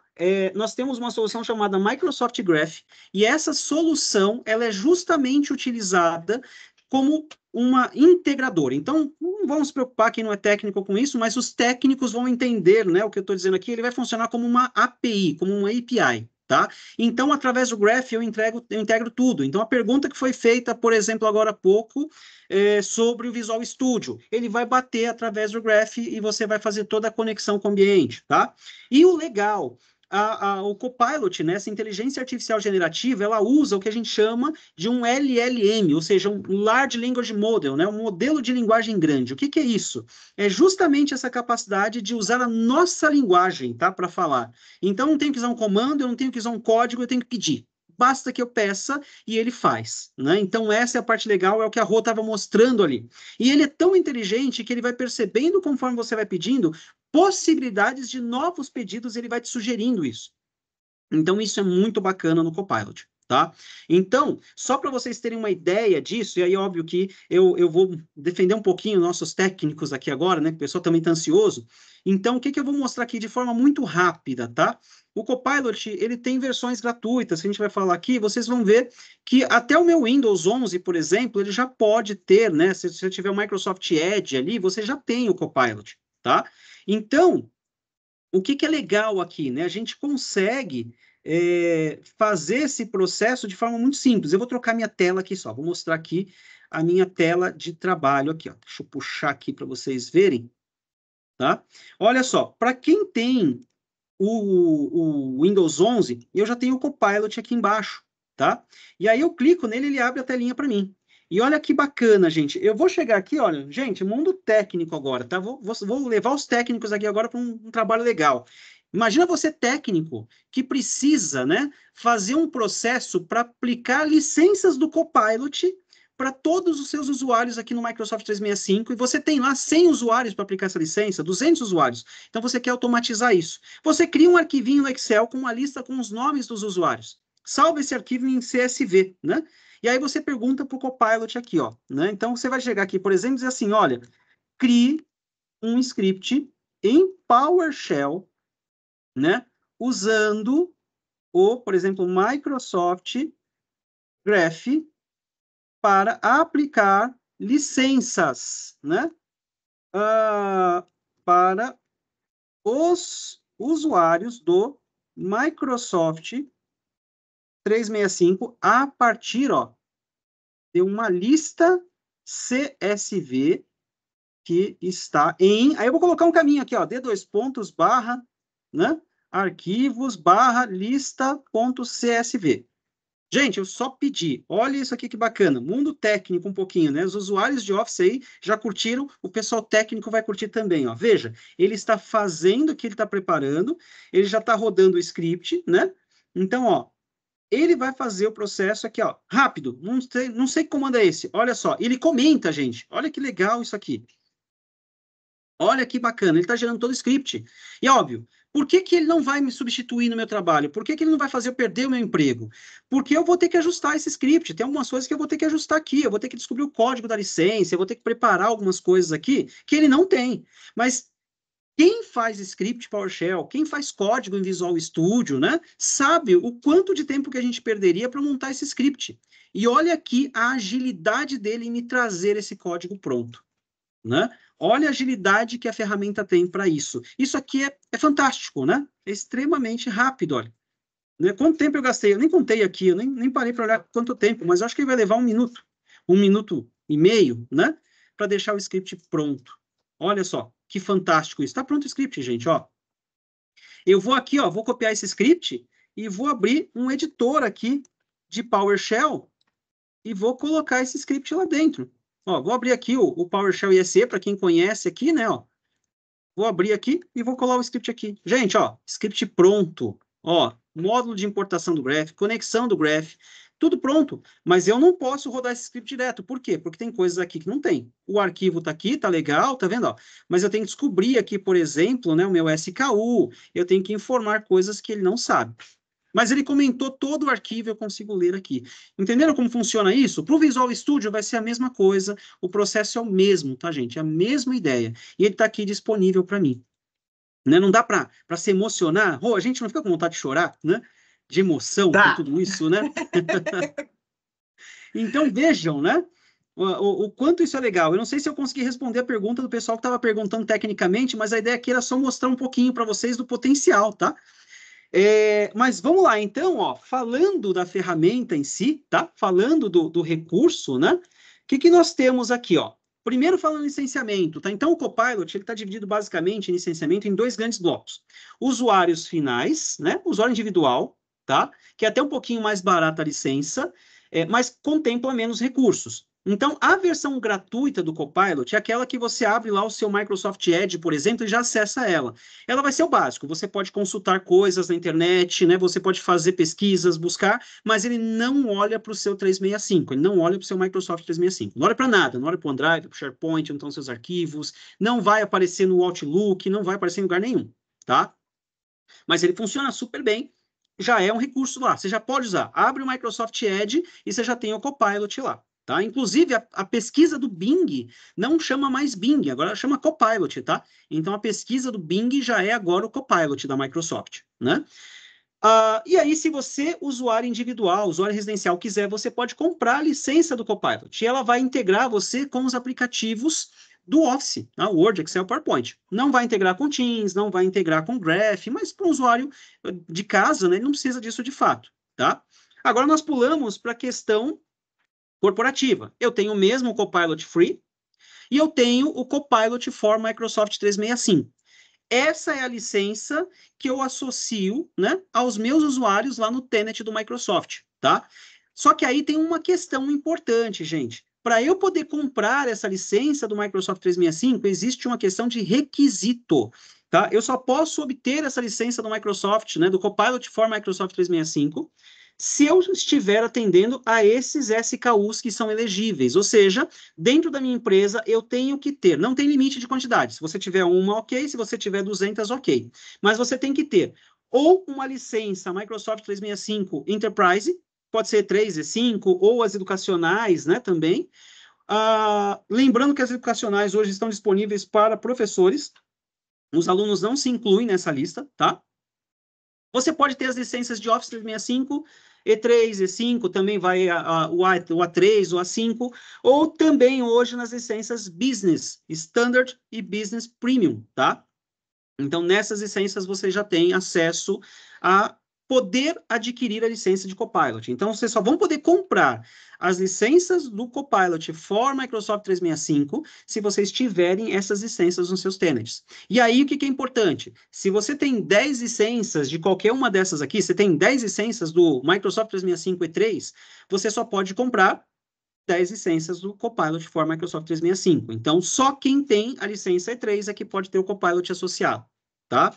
nós temos uma solução chamada Microsoft Graph, e essa solução, ela é justamente utilizada como uma integradora. Então, não vamos se preocupar quem não é técnico com isso, mas os técnicos vão entender, né, o que eu estou dizendo aqui, ele vai funcionar como uma API, como uma API. Tá? Então, através do Graph, eu integro tudo. Então, a pergunta que foi feita, por exemplo, agora há pouco, sobre o Visual Studio, ele vai bater através do Graph e você vai fazer toda a conexão com o ambiente. Tá? E o legal, o Copilot, né, essa inteligência artificial generativa, ela usa o que a gente chama de um LLM, ou seja, um Large Language Model, né, um modelo de linguagem grande. O que que é isso? É justamente essa capacidade de usar a nossa linguagem, tá, para falar. Então, eu não tenho que usar um comando, eu não tenho que usar um código, eu tenho que pedir. Basta que eu peça e ele faz, né? Então, essa é a parte legal, é o que a Rô estava mostrando ali. E ele é tão inteligente que ele vai percebendo, conforme você vai pedindo, possibilidades de novos pedidos, ele vai te sugerindo isso. Então, isso é muito bacana no Copilot, tá? Então, só para vocês terem uma ideia disso, e aí, óbvio que eu vou defender um pouquinho nossos técnicos aqui agora, né? Que o pessoal também está ansioso. Então, o que eu vou mostrar aqui de forma muito rápida, tá? O Copilot, ele tem versões gratuitas, que a gente vai falar aqui, vocês vão ver que até o meu Windows 11, por exemplo, ele já pode ter, né? Se você tiver o Microsoft Edge ali, você já tem o Copilot, tá? Então, o que é legal aqui, né? A gente consegue fazer esse processo de forma muito simples. Eu vou trocar minha tela aqui só, vou mostrar aqui a minha tela de trabalho aqui, ó. Deixa eu puxar aqui para vocês verem, tá? Olha só, para quem tem o Windows 11, eu já tenho o Copilot aqui embaixo, tá? E aí eu clico nele, ele abre a telinha para mim. E olha que bacana, gente. Eu vou chegar aqui, olha, gente, mundo técnico agora, tá? Vou levar os técnicos aqui agora para um trabalho legal. Imagina você técnico que precisa, né, fazer um processo para aplicar licenças do Copilot para todos os seus usuários aqui no Microsoft 365, e você tem lá 100 usuários para aplicar essa licença, 200 usuários. Então, você quer automatizar isso. Você cria um arquivinho no Excel com uma lista com os nomes dos usuários. Salva esse arquivo em CSV, né? E aí você pergunta para o Copilot aqui, ó, né? Então, você vai chegar aqui, por exemplo, e dizer assim, olha, crie um script em PowerShell, né? Usando por exemplo, Microsoft Graph para aplicar licenças, né? Para os usuários do Microsoft 365 a partir, ó, de uma lista CSV que está em... Aí eu vou colocar um caminho aqui, ó, d2 barra, né? Arquivos barra lista.csv. Gente, eu só pedi, olha isso aqui que bacana, mundo técnico um pouquinho, né? Os usuários de Office aí já curtiram, o pessoal técnico vai curtir também, ó. Veja, ele está fazendo o que ele está preparando, ele já está rodando o script, né? Então, ó, ele vai fazer o processo aqui, ó, rápido, não sei que comando é esse, olha só, ele comenta, gente, olha que legal isso aqui. Olha que bacana, ele está gerando todo o script. E óbvio, por que que ele não vai me substituir no meu trabalho? Por que que ele não vai fazer eu perder o meu emprego? Porque eu vou ter que ajustar esse script. Tem algumas coisas que eu vou ter que ajustar aqui. Eu vou ter que descobrir o código da licença, eu vou ter que preparar algumas coisas aqui que ele não tem. Mas quem faz script PowerShell, quem faz código em Visual Studio, né, sabe o quanto de tempo que a gente perderia para montar esse script. E olha aqui a agilidade dele em me trazer esse código pronto, né? Olha a agilidade que a ferramenta tem para isso. Isso aqui é fantástico, né? É extremamente rápido, olha. Né? Quanto tempo eu gastei? Eu nem contei aqui, eu nem parei para olhar quanto tempo, mas eu acho que vai levar 1 minuto e meio, né? Para deixar o script pronto. Olha só, que fantástico isso. Está pronto o script, gente, ó. Eu vou aqui, ó, vou copiar esse script e vou abrir um editor aqui de PowerShell e vou colocar esse script lá dentro. Ó, vou abrir aqui o PowerShell ISE, para quem conhece aqui, né, ó. Vou abrir aqui e vou colar o script aqui. Gente, ó, script pronto. Ó, módulo de importação do Graph, conexão do Graph, tudo pronto. Mas eu não posso rodar esse script direto. Por quê? Porque tem coisas aqui que não tem. O arquivo tá aqui, tá legal, tá vendo? Ó? Mas eu tenho que descobrir aqui, por exemplo, né, o meu SKU. Eu tenho que informar coisas que ele não sabe. Mas ele comentou todo o arquivo, eu consigo ler aqui. Entenderam como funciona isso? Para o Visual Studio vai ser a mesma coisa, o processo é o mesmo, tá, gente? É a mesma ideia. E ele está aqui disponível para mim. Né? Não dá para se emocionar. Oh, a gente não fica com vontade de chorar, né? De emoção com Tá. tudo isso, né? Então vejam, né? O quanto isso é legal. Eu não sei se eu consegui responder a pergunta do pessoal que estava perguntando tecnicamente, mas a ideia aqui era só mostrar um pouquinho para vocês do potencial, tá? Mas vamos lá, então, ó, falando da ferramenta em si, tá? Falando do recurso, né? O que nós temos aqui, ó? Primeiro falando em licenciamento, tá? Então, o Copilot, ele está dividido basicamente em licenciamento em 2 grandes blocos. Usuários finais, né? Usuário individual, tá? Que é até um pouquinho mais barata a licença, mas contempla menos recursos. Então, a versão gratuita do Copilot é aquela que você abre lá o seu Microsoft Edge, por exemplo, e já acessa ela. Ela vai ser o básico. Você pode consultar coisas na internet, né? Você pode fazer pesquisas, buscar, mas ele não olha para o seu 365, ele não olha para o seu Microsoft 365. Não olha para nada, não olha para o OneDrive, para o SharePoint, onde estão seus arquivos, não vai aparecer no Outlook, não vai aparecer em lugar nenhum, tá? Mas ele funciona super bem, já é um recurso lá. Você já pode usar. Abre o Microsoft Edge e você já tem o Copilot lá. Tá? Inclusive, a pesquisa do Bing não chama mais Bing, agora chama Copilot, tá? Então, a pesquisa do Bing já é agora o Copilot da Microsoft, né? E aí, se você, usuário individual, usuário residencial, quiser, você pode comprar a licença do Copilot e ela vai integrar você com os aplicativos do Office, tá? Word, Excel, PowerPoint. Não vai integrar com Teams, não vai integrar com Graph, mas para o usuário de casa, né, ele não precisa disso de fato, tá? Agora nós pulamos para a questão corporativa. Eu tenho o mesmo Copilot Free e eu tenho o Copilot for Microsoft 365. Essa é a licença que eu associo, né, aos meus usuários lá no Tenant do Microsoft, tá? Só que aí tem uma questão importante, gente. Para eu poder comprar essa licença do Microsoft 365, existe uma questão de requisito, tá? Eu só posso obter essa licença do Microsoft, né, do Copilot for Microsoft 365, se eu estiver atendendo a esses SKUs que são elegíveis, ou seja, dentro da minha empresa eu tenho que ter, não tem limite de quantidade, se você tiver uma, ok, se você tiver 200, ok, mas você tem que ter ou uma licença Microsoft 365 Enterprise, pode ser 3 e 5, ou as educacionais, né, também, lembrando que as educacionais hoje estão disponíveis para professores, os alunos não se incluem nessa lista, tá? Você pode ter as licenças de Office 365, E3, E5, também vai o A3, o A5, ou também hoje nas licenças Business, Standard e Business Premium, tá? Então, nessas licenças você já tem acesso a poder adquirir a licença de Copilot. Então, vocês só vão poder comprar as licenças do Copilot for Microsoft 365 se vocês tiverem essas licenças nos seus tenants. E aí, o que é importante? Se você tem 10 licenças de qualquer uma dessas aqui, você tem 10 licenças do Microsoft 365 E3, você só pode comprar 10 licenças do Copilot for Microsoft 365. Então, só quem tem a licença E3 é que pode ter o Copilot associado, tá?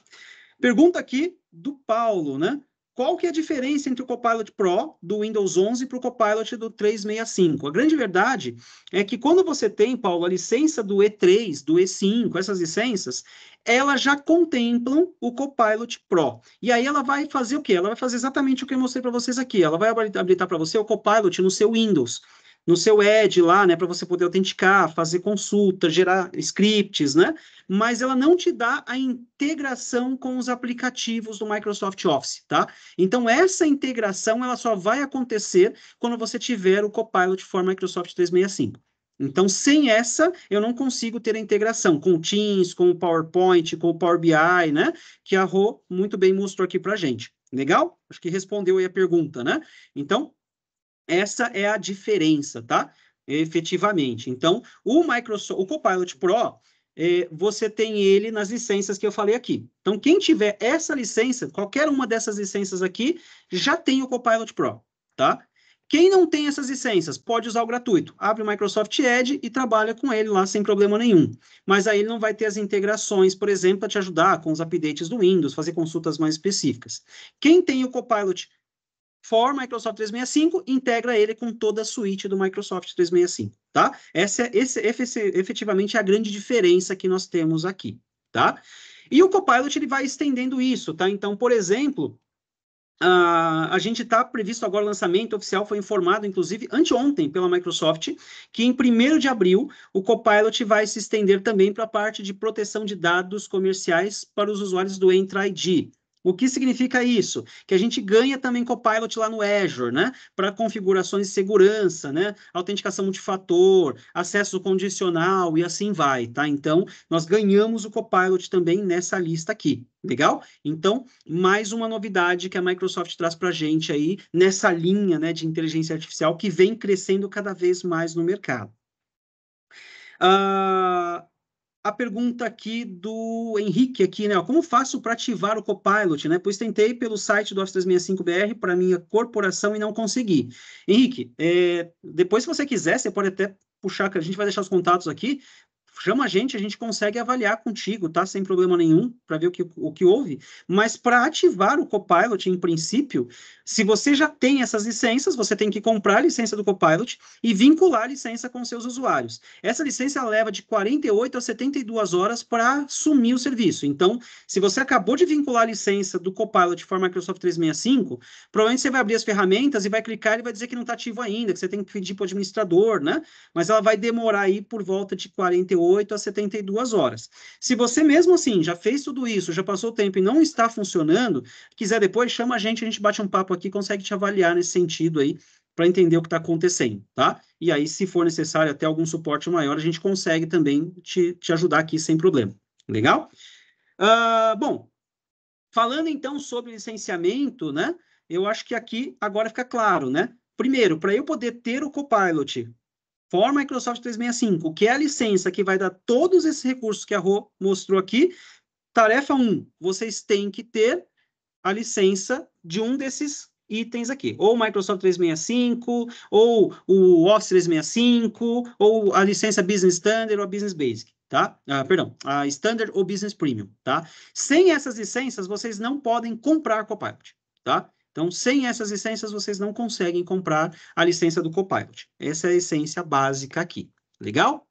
Pergunta aqui do Paulo, né? Qual que é a diferença entre o Copilot Pro do Windows 11 para o Copilot do 365? A grande verdade é que quando você tem, Paulo, a licença do E3, do E5, essas licenças, elas já contemplam o Copilot Pro. E aí ela vai fazer o quê? Ela vai fazer exatamente o que eu mostrei para vocês aqui. Ela vai habilitar para você o Copilot no seu Windows, no seu Edge lá, né, para você poder autenticar, fazer consulta, gerar scripts, né? Mas ela não te dá a integração com os aplicativos do Microsoft Office, tá? Então, essa integração, ela só vai acontecer quando você tiver o Copilot for Microsoft 365. Então, sem essa, eu não consigo ter a integração com o Teams, com o PowerPoint, com o Power BI, né? Que a Rô muito bem mostrou aqui para a gente. Legal? Acho que respondeu aí a pergunta, né? Então, essa é a diferença, tá? Efetivamente. Então, o Copilot Pro, você tem ele nas licenças que eu falei aqui. Então, quem tiver essa licença, qualquer uma dessas licenças aqui, já tem o Copilot Pro, tá? Quem não tem essas licenças, pode usar o gratuito. Abre o Microsoft Edge e trabalha com ele lá sem problema nenhum. Mas aí ele não vai ter as integrações, por exemplo, para te ajudar com os updates do Windows, fazer consultas mais específicas. Quem tem o Copilot for Microsoft 365, integra ele com toda a suíte do Microsoft 365, tá? Essa é efetivamente a grande diferença que nós temos aqui, tá? E o Copilot, ele vai estendendo isso, tá? Então, por exemplo, a gente está previsto agora o lançamento oficial, foi informado, inclusive, anteontem, pela Microsoft, que em 1º de abril, o Copilot vai se estender também para a parte de proteção de dados comerciais para os usuários do Entra ID. O que significa isso? Que a gente ganha também Copilot lá no Azure, né? Para configurações de segurança, né? Autenticação multifator, acesso condicional e assim vai, tá? Então, nós ganhamos o Copilot também nessa lista aqui, legal? Então, mais uma novidade que a Microsoft traz para a gente aí nessa linha, né, de inteligência artificial que vem crescendo cada vez mais no mercado. A pergunta aqui do Henrique, aqui, né? Como faço para ativar o Copilot, né? Pois tentei pelo site do Office 365BR para minha corporação e não consegui. Henrique, depois, se você quiser, você pode até puxar, que a gente vai deixar os contatos aqui. Chama a gente consegue avaliar contigo, tá? Sem problema nenhum, para ver o que houve. Mas para ativar o Copilot, em princípio, se você já tem essas licenças, você tem que comprar a licença do Copilot e vincular a licença com seus usuários. Essa licença leva de 48 a 72 horas para assumir o serviço. Então, se você acabou de vincular a licença do Copilot for Microsoft 365, provavelmente você vai abrir as ferramentas e vai clicar e vai dizer que não está ativo ainda, que você tem que pedir para o administrador, né? Mas ela vai demorar aí por volta de 48 a 72 horas. Se você mesmo assim já fez tudo isso, já passou o tempo e não está funcionando, quiser depois, chama a gente bate um papo aqui, consegue te avaliar nesse sentido aí, para entender o que está acontecendo, tá? E aí, se for necessário até algum suporte maior, a gente consegue também te ajudar aqui sem problema. Legal? Bom, falando então sobre licenciamento, né? Eu acho que aqui agora fica claro, né? Primeiro, para eu poder ter o Copilot for Microsoft 365, que é a licença que vai dar todos esses recursos que a Rô mostrou aqui, tarefa 1, vocês têm que ter a licença de um desses itens aqui, ou o Microsoft 365, ou o Office 365, ou a licença Business Standard ou a Business Basic, tá? Perdão, a Standard ou Business Premium, tá? Sem essas licenças, vocês não podem comprar Copilot, tá? Então, sem essas licenças, vocês não conseguem comprar a licença do Copilot. Essa é a essência básica aqui. Legal?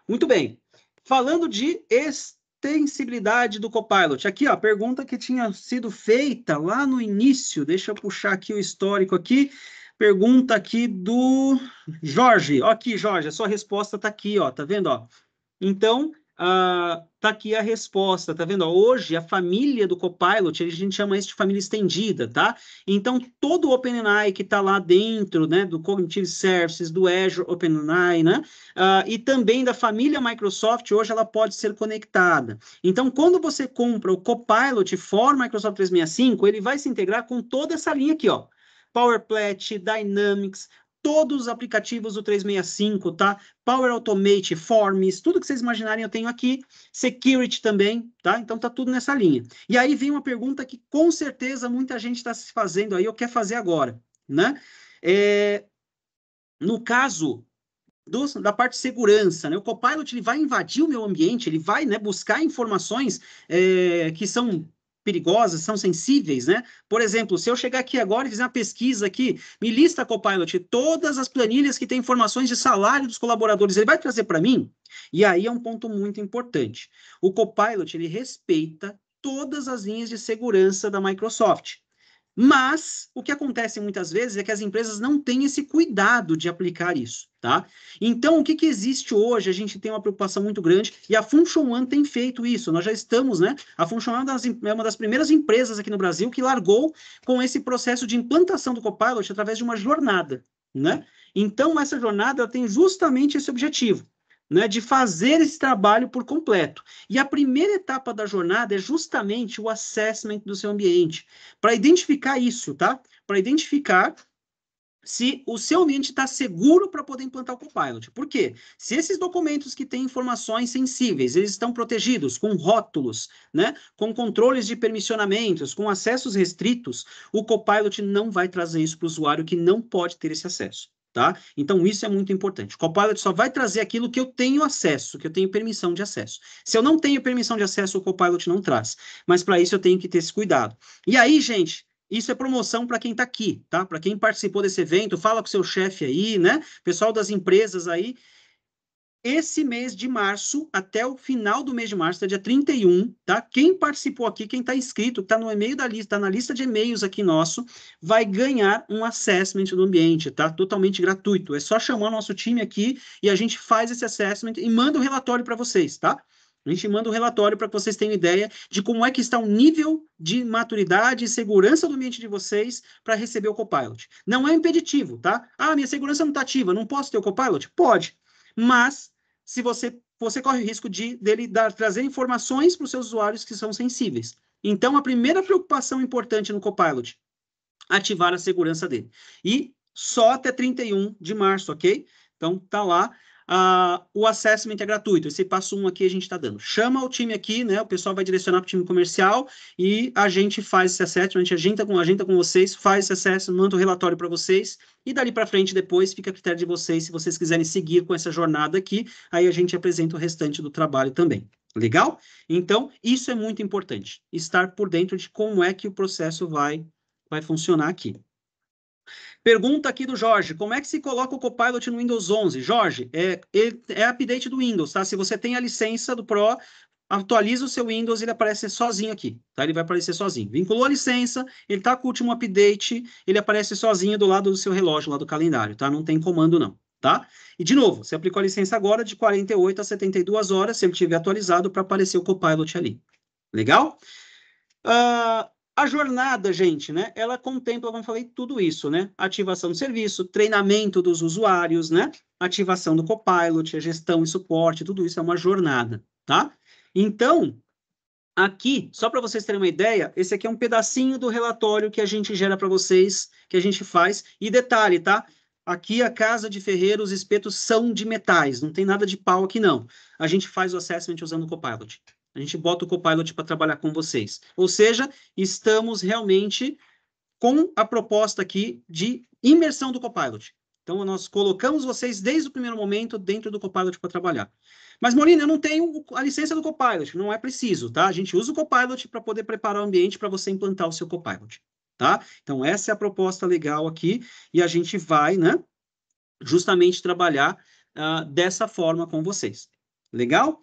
Muito bem. Falando de extensibilidade do Copilot. Aqui, ó, a pergunta que tinha sido feita lá no início. Deixa eu puxar aqui o histórico aqui. Pergunta aqui do Jorge. Ó, aqui, Jorge, a sua resposta está aqui, ó. Tá vendo, ó? Então, tá aqui a resposta, tá vendo? Ó, hoje, a família do Copilot, a gente chama isso de família estendida, tá? Então, todo o OpenAI que está lá dentro, né, do Cognitive Services, do Azure OpenAI, né, e também da família Microsoft, hoje ela pode ser conectada. Então, quando você compra o Copilot for Microsoft 365, ele vai se integrar com toda essa linha aqui, ó. PowerPlat, Dynamics, todos os aplicativos do 365, tá? Power Automate, Forms, tudo que vocês imaginarem eu tenho aqui. Security também, tá? Então tá tudo nessa linha. E aí vem uma pergunta que com certeza muita gente está se fazendo aí, ou quer fazer agora, né? No caso da parte de segurança, né? O Copilot ele vai invadir o meu ambiente, ele vai, né, buscar informações que são perigosas, são sensíveis, né? Por exemplo, se eu chegar aqui agora e fizer uma pesquisa aqui, me lista, Copilot, todas as planilhas que têm informações de salário dos colaboradores, ele vai trazer para mim? E aí é um ponto muito importante. O Copilot, ele respeita todas as linhas de segurança da Microsoft. Mas o que acontece muitas vezes é que as empresas não têm esse cuidado de aplicar isso, tá? Então, o que existe hoje? A gente tem uma preocupação muito grande e a Function One tem feito isso. Nós já estamos, né? A Function One é uma das primeiras empresas aqui no Brasil que largou com esse processo de implantação do Copilot através de uma jornada, né? Então, essa jornada tem justamente esse objetivo, né, de fazer esse trabalho por completo. E a primeira etapa da jornada é justamente o assessment do seu ambiente, para identificar isso, tá? Para identificar se o seu ambiente está seguro para poder implantar o Copilot. Por quê? Se esses documentos que têm informações sensíveis, eles estão protegidos com rótulos, né, com controles de permissionamentos, com acessos restritos, o Copilot não vai trazer isso para o usuário que não pode ter esse acesso. Tá? Então, isso é muito importante. O Copilot só vai trazer aquilo que eu tenho acesso, que eu tenho permissão de acesso. Se eu não tenho permissão de acesso, o Copilot não traz. Mas, para isso, eu tenho que ter esse cuidado. E aí, gente, isso é promoção para quem está aqui, tá? Para quem participou desse evento, fala com o seu chefe aí, né? Pessoal das empresas aí. Esse mês de março, até o final do mês de março, até dia 31, tá? Quem participou aqui, quem está inscrito, está no e-mail da lista, tá na lista de e-mails aqui nosso, vai ganhar um assessment do ambiente, tá? Totalmente gratuito. É só chamar o nosso time aqui e a gente faz esse assessment e manda o relatório para vocês, tá? A gente manda o relatório para que vocês tenham ideia de como é que está o nível de maturidade e segurança do ambiente de vocês para receber o Copilot. Não é impeditivo, tá? Ah, minha segurança não está ativa, não posso ter o Copilot? Pode, mas se você corre o risco dele trazer informações para os seus usuários que são sensíveis. Então, a primeira preocupação importante no Copilot, ativar a segurança dele. E só até 31 de março, ok? Então, tá lá. O assessment é gratuito. Esse passo 1 aqui a gente está dando. Chama o time aqui, né? O pessoal vai direcionar para o time comercial e a gente faz esse assessment, a gente agenda com vocês, faz esse assessment, manda o relatório para vocês e dali para frente depois fica a critério de vocês, se vocês quiserem seguir com essa jornada aqui, aí a gente apresenta o restante do trabalho também. Legal? Então, isso é muito importante, estar por dentro de como é que o processo vai funcionar aqui. Pergunta aqui do Jorge, como é que se coloca o Copilot no Windows 11? Jorge, é update do Windows, tá? Se você tem a licença do Pro, atualiza o seu Windows, ele aparece sozinho aqui, tá? Ele vai aparecer sozinho. Vinculou a licença, ele tá com o último update, ele aparece sozinho do lado do seu relógio, lá do calendário, tá? Não tem comando não, tá? E, de novo, você aplicou a licença agora de 48 a 72 horas, se ele tiver atualizado, para aparecer o Copilot ali. Legal? A jornada, gente, né? Ela contempla, como eu falei, tudo isso, né? Ativação do serviço, treinamento dos usuários, né? Ativação do Copilot, a gestão e suporte, tudo isso é uma jornada, tá? Então, aqui, só para vocês terem uma ideia, esse aqui é um pedacinho do relatório que a gente gera para vocês, que a gente faz. E detalhe, tá? Aqui a casa de ferreiro, os espetos são de metais, não tem nada de pau aqui, não. A gente faz o assessment usando o Copilot. A gente bota o Copilot para trabalhar com vocês. Ou seja, estamos realmente com a proposta aqui de imersão do Copilot. Então, nós colocamos vocês desde o primeiro momento dentro do Copilot para trabalhar. Mas, Molina, eu não tenho a licença do Copilot, não é preciso, tá? A gente usa o Copilot para poder preparar o ambiente para você implantar o seu Copilot, tá? Então, essa é a proposta legal aqui e a gente vai, né, justamente trabalhar dessa forma com vocês. Legal?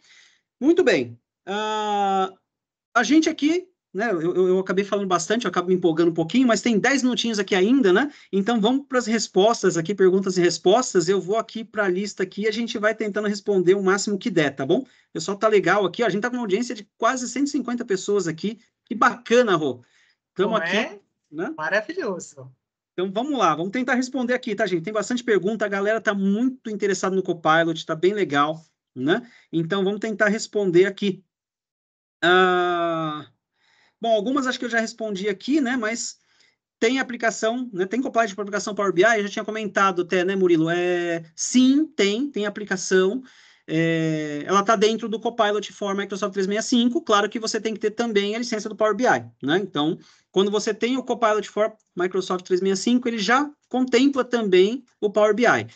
Muito bem. A gente aqui né? Eu acabei falando bastante, eu acabo me empolgando um pouquinho, mas tem 10 minutinhos aqui ainda, né? Então vamos para as respostas aqui, perguntas e respostas. Eu vou aqui para a lista aqui e a gente vai tentando responder o máximo que der, tá bom? O pessoal tá legal aqui, ó. A gente tá com uma audiência de quase 150 pessoas aqui. Que bacana, Rô. Estamos aqui, né? Maravilhoso. Então vamos lá, vamos tentar responder aqui, tá, gente? Tem bastante pergunta, a galera tá muito interessada no Copilot, tá bem legal, né? Então vamos tentar responder aqui. Bom, algumas acho que eu já respondi aqui, né? Mas tem aplicação, né? Tem Copilot para aplicação Power BI, eu já tinha comentado até, né, Murilo? Sim, tem aplicação. Ela está dentro do Copilot for Microsoft 365. Claro que você tem que ter também a licença do Power BI, né? Então, quando você tem o Copilot for Microsoft 365, ele já contempla também o Power BI.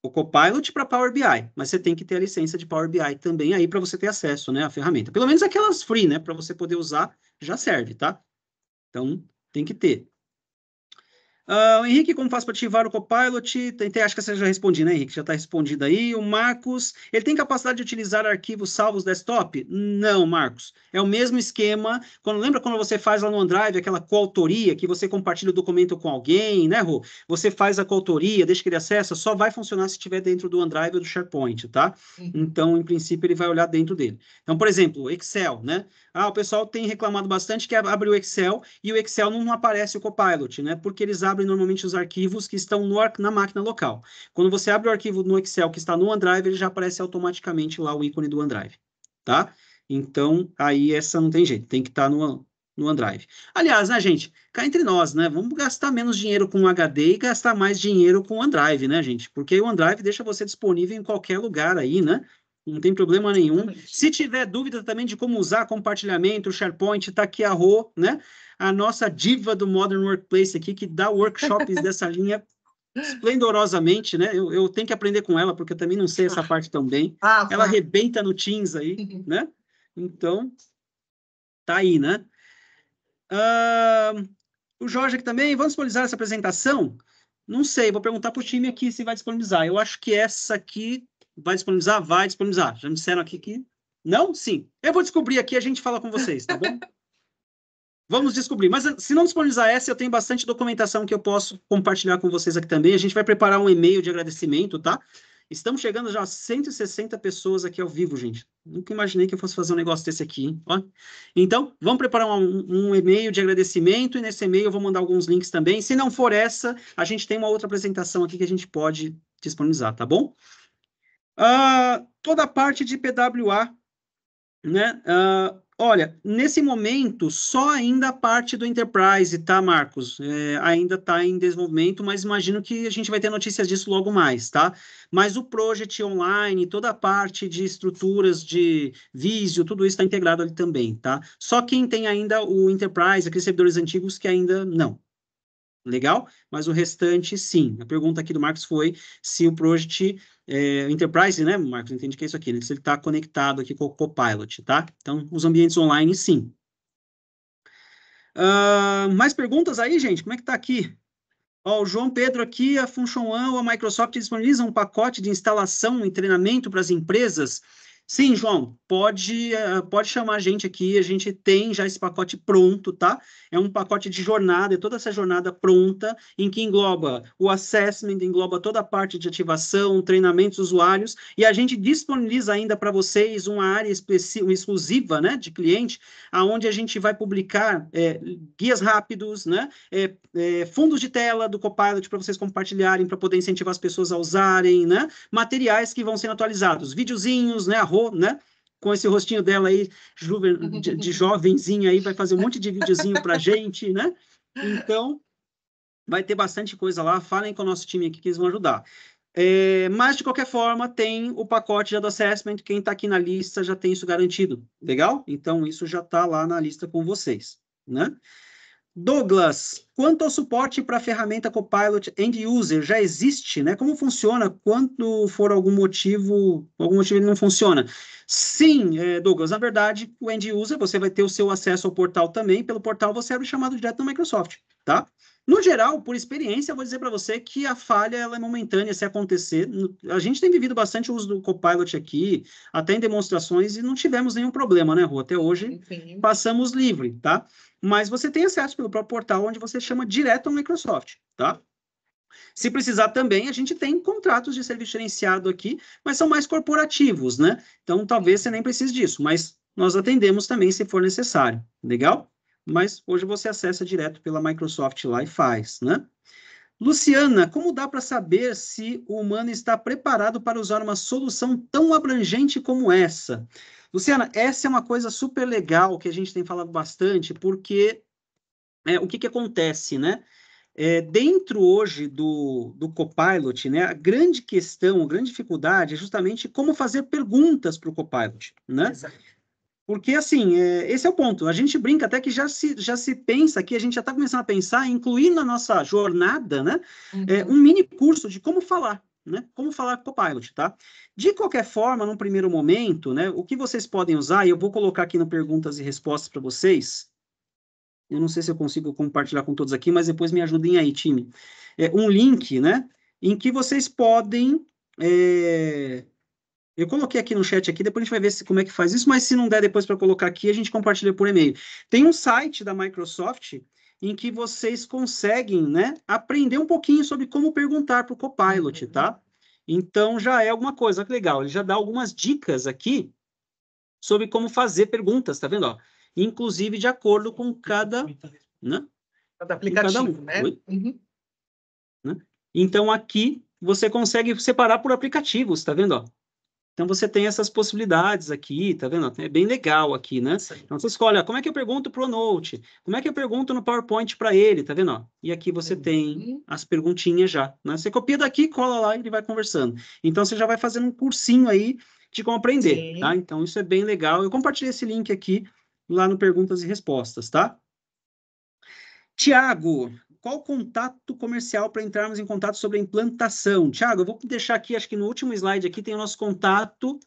O Copilot para Power BI, mas você tem que ter a licença de Power BI também aí para você ter acesso, né, à ferramenta. Pelo menos aquelas free, né, para você poder usar, já serve, tá? Então, tem que ter. O Henrique, como faz para ativar o Copilot? Acho que você já respondi, né, Henrique? Já está respondido aí. O Marcos, ele tem capacidade de utilizar arquivos salvos desktop? Não, Marcos. É o mesmo esquema. Lembra quando você faz lá no OneDrive aquela coautoria, que você compartilha o documento com alguém, né, Rô? Você faz a coautoria, deixa que ele acessa, só vai funcionar se estiver dentro do OneDrive ou do SharePoint, tá? Então, em princípio, ele vai olhar dentro dele. Então, por exemplo, Excel, né? O pessoal tem reclamado bastante que abre o Excel e o Excel não aparece o Copilot, né? Porque eles abrem normalmente os arquivos que estão na máquina local. Quando você abre o arquivo no Excel que está no OneDrive, ele já aparece automaticamente lá o ícone do OneDrive, tá? Então, aí essa não tem jeito, tem que estar no OneDrive. Aliás, né, gente, cá entre nós, né, vamos gastar menos dinheiro com o HD e gastar mais dinheiro com o OneDrive, né, gente? Porque o OneDrive deixa você disponível em qualquer lugar aí, né? Não tem problema nenhum. Exatamente. Se tiver dúvida também de como usar compartilhamento, o SharePoint, está aqui a Rô, né? A nossa diva do Modern Workplace aqui, que dá workshops dessa linha esplendorosamente, né? Eu tenho que aprender com ela, porque eu também não sei essa parte tão bem. Ela arrebenta no Teams aí, né? Então, tá aí, né? O Jorge aqui também, vamos disponibilizar essa apresentação? Não sei, vou perguntar para o time aqui se vai disponibilizar. Eu acho que essa aqui vai disponibilizar? Vai disponibilizar. Já me disseram aqui que não? Sim. Eu vou descobrir aqui e a gente fala com vocês, tá bom? Vamos descobrir. Mas se não disponibilizar essa, eu tenho bastante documentação que eu posso compartilhar com vocês aqui também. A gente vai preparar um e-mail de agradecimento, tá? Estamos chegando já a 160 pessoas aqui ao vivo, gente. Nunca imaginei que eu fosse fazer um negócio desse aqui, hein? Ó. Então, vamos preparar um e-mail de agradecimento, e nesse e-mail eu vou mandar alguns links também. Se não for essa, a gente tem uma outra apresentação aqui que a gente pode disponibilizar, tá bom? Toda a parte de PWA, né? Olha, nesse momento, só ainda a parte do Enterprise, tá, Marcos? Ainda está em desenvolvimento, mas imagino que a gente vai ter notícias disso logo mais, tá? Mas o Project Online, toda a parte de estruturas de Visio, tudo isso está integrado ali também, tá? Só quem tem ainda o Enterprise, aqueles servidores antigos que ainda não. Legal? Mas o restante, sim. A pergunta aqui do Marcos foi se o Project Enterprise, né, Marcos, entende que é isso aqui, né? Se ele está conectado aqui com o Copilot, tá? Então, os ambientes online, sim. Mais perguntas aí, gente? Como é que tá aqui? O João Pedro aqui, a Function One ou a Microsoft disponibiliza um pacote de instalação e treinamento para as empresas? Sim, João, pode chamar a gente aqui, a gente tem já esse pacote pronto, tá? É um pacote de jornada, é toda essa jornada pronta, em que engloba o assessment, engloba toda a parte de ativação, treinamentos usuários, e a gente disponibiliza ainda para vocês uma área exclusiva, né, de cliente, aonde a gente vai publicar guias rápidos, né, fundos de tela do Copilot para vocês compartilharem, para poder incentivar as pessoas a usarem, né, materiais que vão sendo atualizados, videozinhos, né, né? Com esse rostinho dela aí, de jovenzinha aí, vai fazer um monte de videozinho pra gente, né? Então, vai ter bastante coisa lá. Falem com o nosso time aqui que eles vão ajudar. Mas, de qualquer forma, tem o pacote já do assessment. Quem está aqui na lista já tem isso garantido. Legal? Então, isso já está lá na lista com vocês, né? Douglas, quanto ao suporte para a ferramenta Copilot End User, já existe, né? Como funciona? Quando for algum motivo ele não funciona? Sim, Douglas, na verdade, o End User, você vai ter o seu acesso ao portal também, pelo portal você abre o chamado direto no Microsoft, tá? No geral, por experiência, eu vou dizer para você que a falha ela é momentânea se acontecer. A gente tem vivido bastante o uso do Copilot aqui, até em demonstrações, e não tivemos nenhum problema, né, Rô? Até hoje, Enfim. passamos livre, tá? Mas você tem acesso pelo próprio portal, onde você chama direto ao Microsoft, tá? Se precisar também, a gente tem contratos de serviço gerenciado aqui, mas são mais corporativos, né? Então, talvez você nem precise disso, mas nós atendemos também se for necessário, legal? Mas hoje você acessa direto pela Microsoft lá e faz, né? Luciana, como dá para saber se o humano está preparado para usar uma solução tão abrangente como essa? Luciana, essa é uma coisa super legal que a gente tem falado bastante, porque o que acontece, né? Dentro hoje do Copilot, né, a grande questão, a grande dificuldade é justamente como fazer perguntas para o Copilot, né? Exato. Porque, assim, esse é o ponto. A gente brinca até que já se pensa que a gente já está começando a pensar em incluir na nossa jornada, né, um mini curso de como falar, né? Como falar com o Copilot, tá? De qualquer forma, num primeiro momento, né, o que vocês podem usar, e eu vou colocar aqui no perguntas e respostas para vocês. Eu não sei se eu consigo compartilhar com todos aqui, mas depois me ajudem aí, time. Um link, né, em que vocês podem... Eu coloquei aqui no chat aqui, depois a gente vai ver como é que faz isso, mas se não der depois para colocar aqui, a gente compartilha por e-mail. Tem um site da Microsoft em que vocês conseguem, né, aprender um pouquinho sobre como perguntar para o Copilot, tá? Então, já é alguma coisa. Olha que legal, ele já dá algumas dicas aqui sobre como fazer perguntas, tá vendo? Ó? Inclusive de acordo com cada... Né? Cada aplicativo, um. né? Né? Então, aqui você consegue separar por aplicativos, tá vendo? Ó? Então, você tem essas possibilidades aqui, tá vendo? É bem legal aqui, né? Então, você escolhe, ó, como é que eu pergunto para o Note? Como é que eu pergunto no PowerPoint para ele, tá vendo? Ó? E aqui você tem as perguntinhas já, né? Você copia daqui, cola lá e ele vai conversando. Então, você já vai fazendo um cursinho aí de como aprender, tá? Então, isso é bem legal. Eu compartilhei esse link aqui lá no Perguntas e Respostas, tá? Tiago, qual o contato comercial para entrarmos em contato sobre a implantação? Tiago, eu vou deixar aqui, acho que no último slide aqui tem o nosso contato.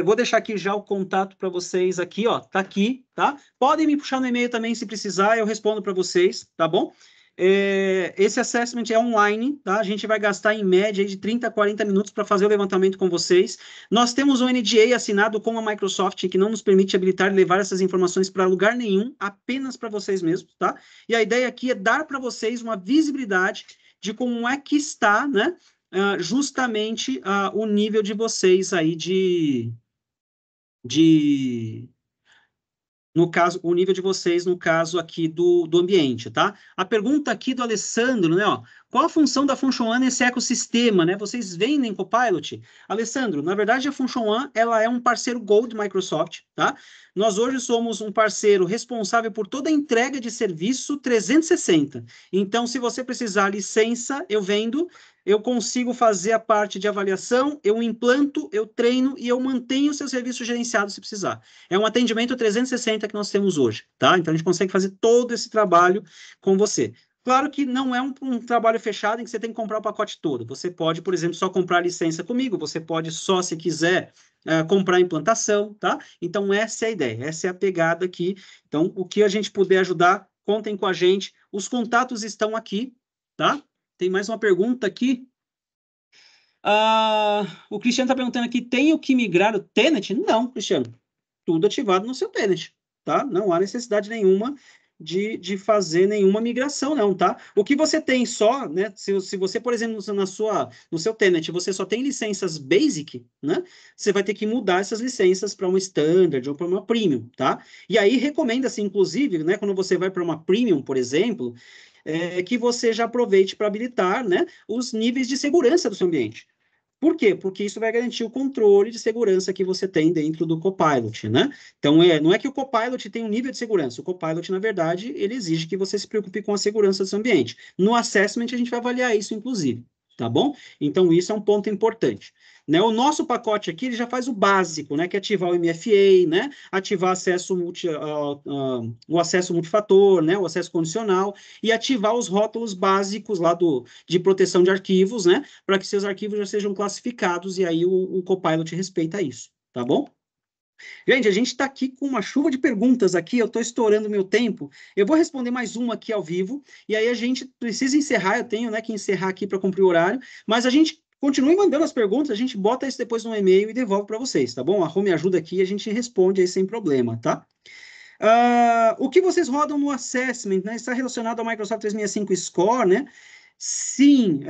Vou deixar aqui já o contato para vocês aqui, ó, tá aqui, tá? Podem me puxar no e-mail também se precisar, eu respondo para vocês, tá bom? Esse assessment é online, tá? A gente vai gastar em média de 30 a 40 minutos para fazer o levantamento com vocês. Nós temos um NDA assinado com a Microsoft que não nos permite habilitar e levar essas informações para lugar nenhum, apenas para vocês mesmos, tá? E a ideia aqui é dar para vocês uma visibilidade de como é que está, né? Justamente o nível de vocês aí no caso, o nível de vocês, no caso aqui do ambiente, tá? A pergunta aqui do Alessandro, né, ó, qual a função da Function One nesse ecossistema, né? Vocês vendem Copilot? Alessandro, na verdade, a Function One, ela é um parceiro Gold Microsoft, tá? Nós hoje somos um parceiro responsável por toda a entrega de serviço 360. Então, se você precisar licença, eu vendo, eu consigo fazer a parte de avaliação, eu implanto, eu treino e eu mantenho o seu serviço gerenciado se precisar. É um atendimento 360 que nós temos hoje, tá? Então, a gente consegue fazer todo esse trabalho com você. Claro que não é um trabalho fechado em que você tem que comprar o pacote todo. Você pode, por exemplo, só comprar a licença comigo, você pode só, se quiser, comprar a implantação, tá? Então, essa é a ideia, essa é a pegada aqui. Então, o que a gente puder ajudar, contem com a gente. Os contatos estão aqui, tá? Tem mais uma pergunta aqui. O Cristiano está perguntando aqui, tenho que migrar o Tenet? Não, Cristiano. Tudo ativado no seu Tenet, tá? Não há necessidade nenhuma de fazer nenhuma migração, não, tá? O que você tem só, né? Se você, por exemplo, no seu Tenet, você só tem licenças Basic, né? Você vai ter que mudar essas licenças para uma Standard ou para uma Premium, tá? E aí recomenda-se, inclusive, né? Quando você vai para uma Premium, por exemplo, que você já aproveite para habilitar, né? Os níveis de segurança do seu ambiente. Por quê? Porque isso vai garantir o controle de segurança que você tem dentro do Copilot, né? Então, não é que o Copilot tem um nível de segurança. O Copilot, na verdade, ele exige que você se preocupe com a segurança do seu ambiente. No assessment, a gente vai avaliar isso, inclusive, tá bom? Então, isso é um ponto importante. Né? O nosso pacote aqui, ele já faz o básico, né? Que é ativar o MFA, né? Ativar o acesso multifator, né? O acesso condicional e ativar os rótulos básicos lá de proteção de arquivos, né? Para que seus arquivos já sejam classificados e aí o Copilot respeita isso, tá bom? Gente, a gente está aqui com uma chuva de perguntas aqui, eu estou estourando meu tempo. Eu vou responder mais uma aqui ao vivo, e aí a gente precisa encerrar, eu tenho, né, que encerrar aqui para cumprir o horário, mas a gente continue mandando as perguntas, a gente bota isso depois no e-mail e devolve para vocês, tá bom? A Rô me ajuda aqui e a gente responde aí sem problema, tá? O que vocês rodam no assessment, né? Está relacionado ao Microsoft 365 Score, né? Sim,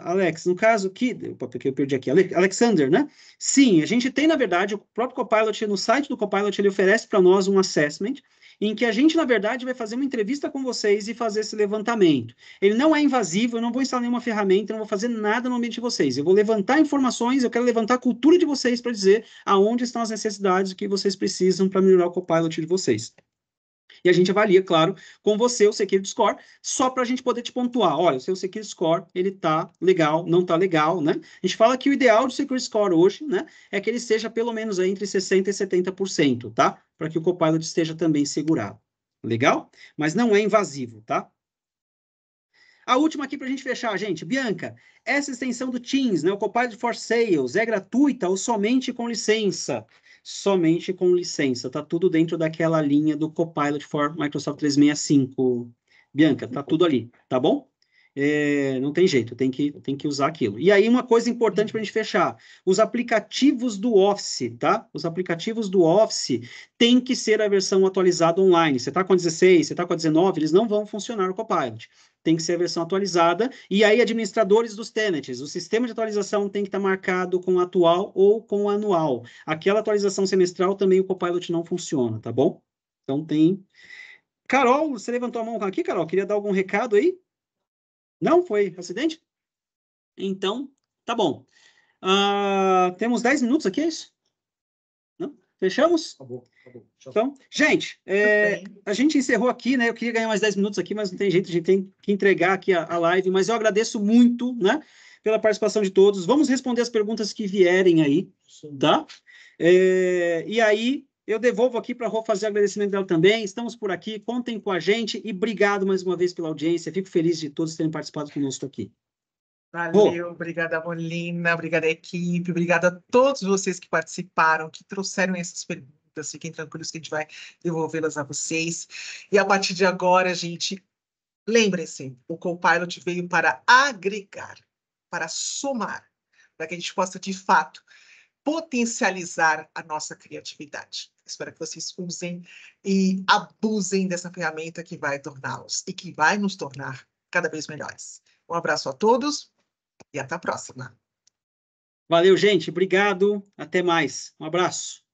Alex, no caso aqui, porque eu perdi aqui, Alexander, né? Sim, a gente tem, na verdade, o próprio Copilot, no site do Copilot, ele oferece para nós um assessment, em que a gente, na verdade, vai fazer uma entrevista com vocês e fazer esse levantamento. Ele não é invasivo, eu não vou instalar nenhuma ferramenta, eu não vou fazer nada no ambiente de vocês. Eu vou levantar informações, eu quero levantar a cultura de vocês para dizer aonde estão as necessidades que vocês precisam para melhorar o Copilot de vocês. E a gente avalia, claro, com você o Security Score, só para a gente poder te pontuar. Olha, o seu Security Score, ele tá legal, não tá legal, né? A gente fala que o ideal do Security Score hoje, né, é que ele seja pelo menos aí entre 60% e 70%, tá? Para que o Copilot esteja também segurado. Legal? Mas não é invasivo, tá? A última aqui para a gente fechar, gente. Bianca, essa extensão do Teams, né, o Copilot for Sales, é gratuita ou somente com licença? Somente com licença. Tá tudo dentro daquela linha do Copilot for Microsoft 365. Bianca, tá tudo ali, tá bom? Não tem jeito, tem que usar aquilo. E aí, uma coisa importante para a gente fechar: os aplicativos do Office, tá? Os aplicativos do Office tem que ser a versão atualizada online. Você está com a 16, você está com a 19, eles não vão funcionar no Copilot. Tem que ser a versão atualizada. E aí, administradores dos tenants, o sistema de atualização tem que estar marcado com atual ou com anual. Aquela atualização semestral também o Copilot não funciona, tá bom? Então tem. Carol, você levantou a mão aqui, Carol? Queria dar algum recado aí? Não? Foi acidente? Então, tá bom. Temos 10 minutos aqui, é isso? Não? Fechamos? Acabou. Então, gente, a gente encerrou aqui, né? Eu queria ganhar mais 10 minutos aqui, mas não tem jeito, a gente tem que entregar aqui a live. Mas eu agradeço muito, né, pela participação de todos. Vamos responder as perguntas que vierem aí, tá? E aí, eu devolvo aqui para a Rô fazer o agradecimento dela também. Estamos por aqui, contem com a gente e obrigado mais uma vez pela audiência. Fico feliz de todos terem participado conosco aqui. Valeu, obrigada, Molina, obrigada, equipe, obrigada a todos vocês que participaram, que trouxeram essas perguntas. Fiquem tranquilos que a gente vai devolvê-las a vocês. E a partir de agora, gente, lembrem-se, o Copilot veio para agregar, para somar, para que a gente possa, de fato, potencializar a nossa criatividade. Espero que vocês usem e abusem dessa ferramenta que vai torná-los e que vai nos tornar cada vez melhores. Um abraço a todos e até a próxima. Valeu, gente. Obrigado. Até mais. Um abraço.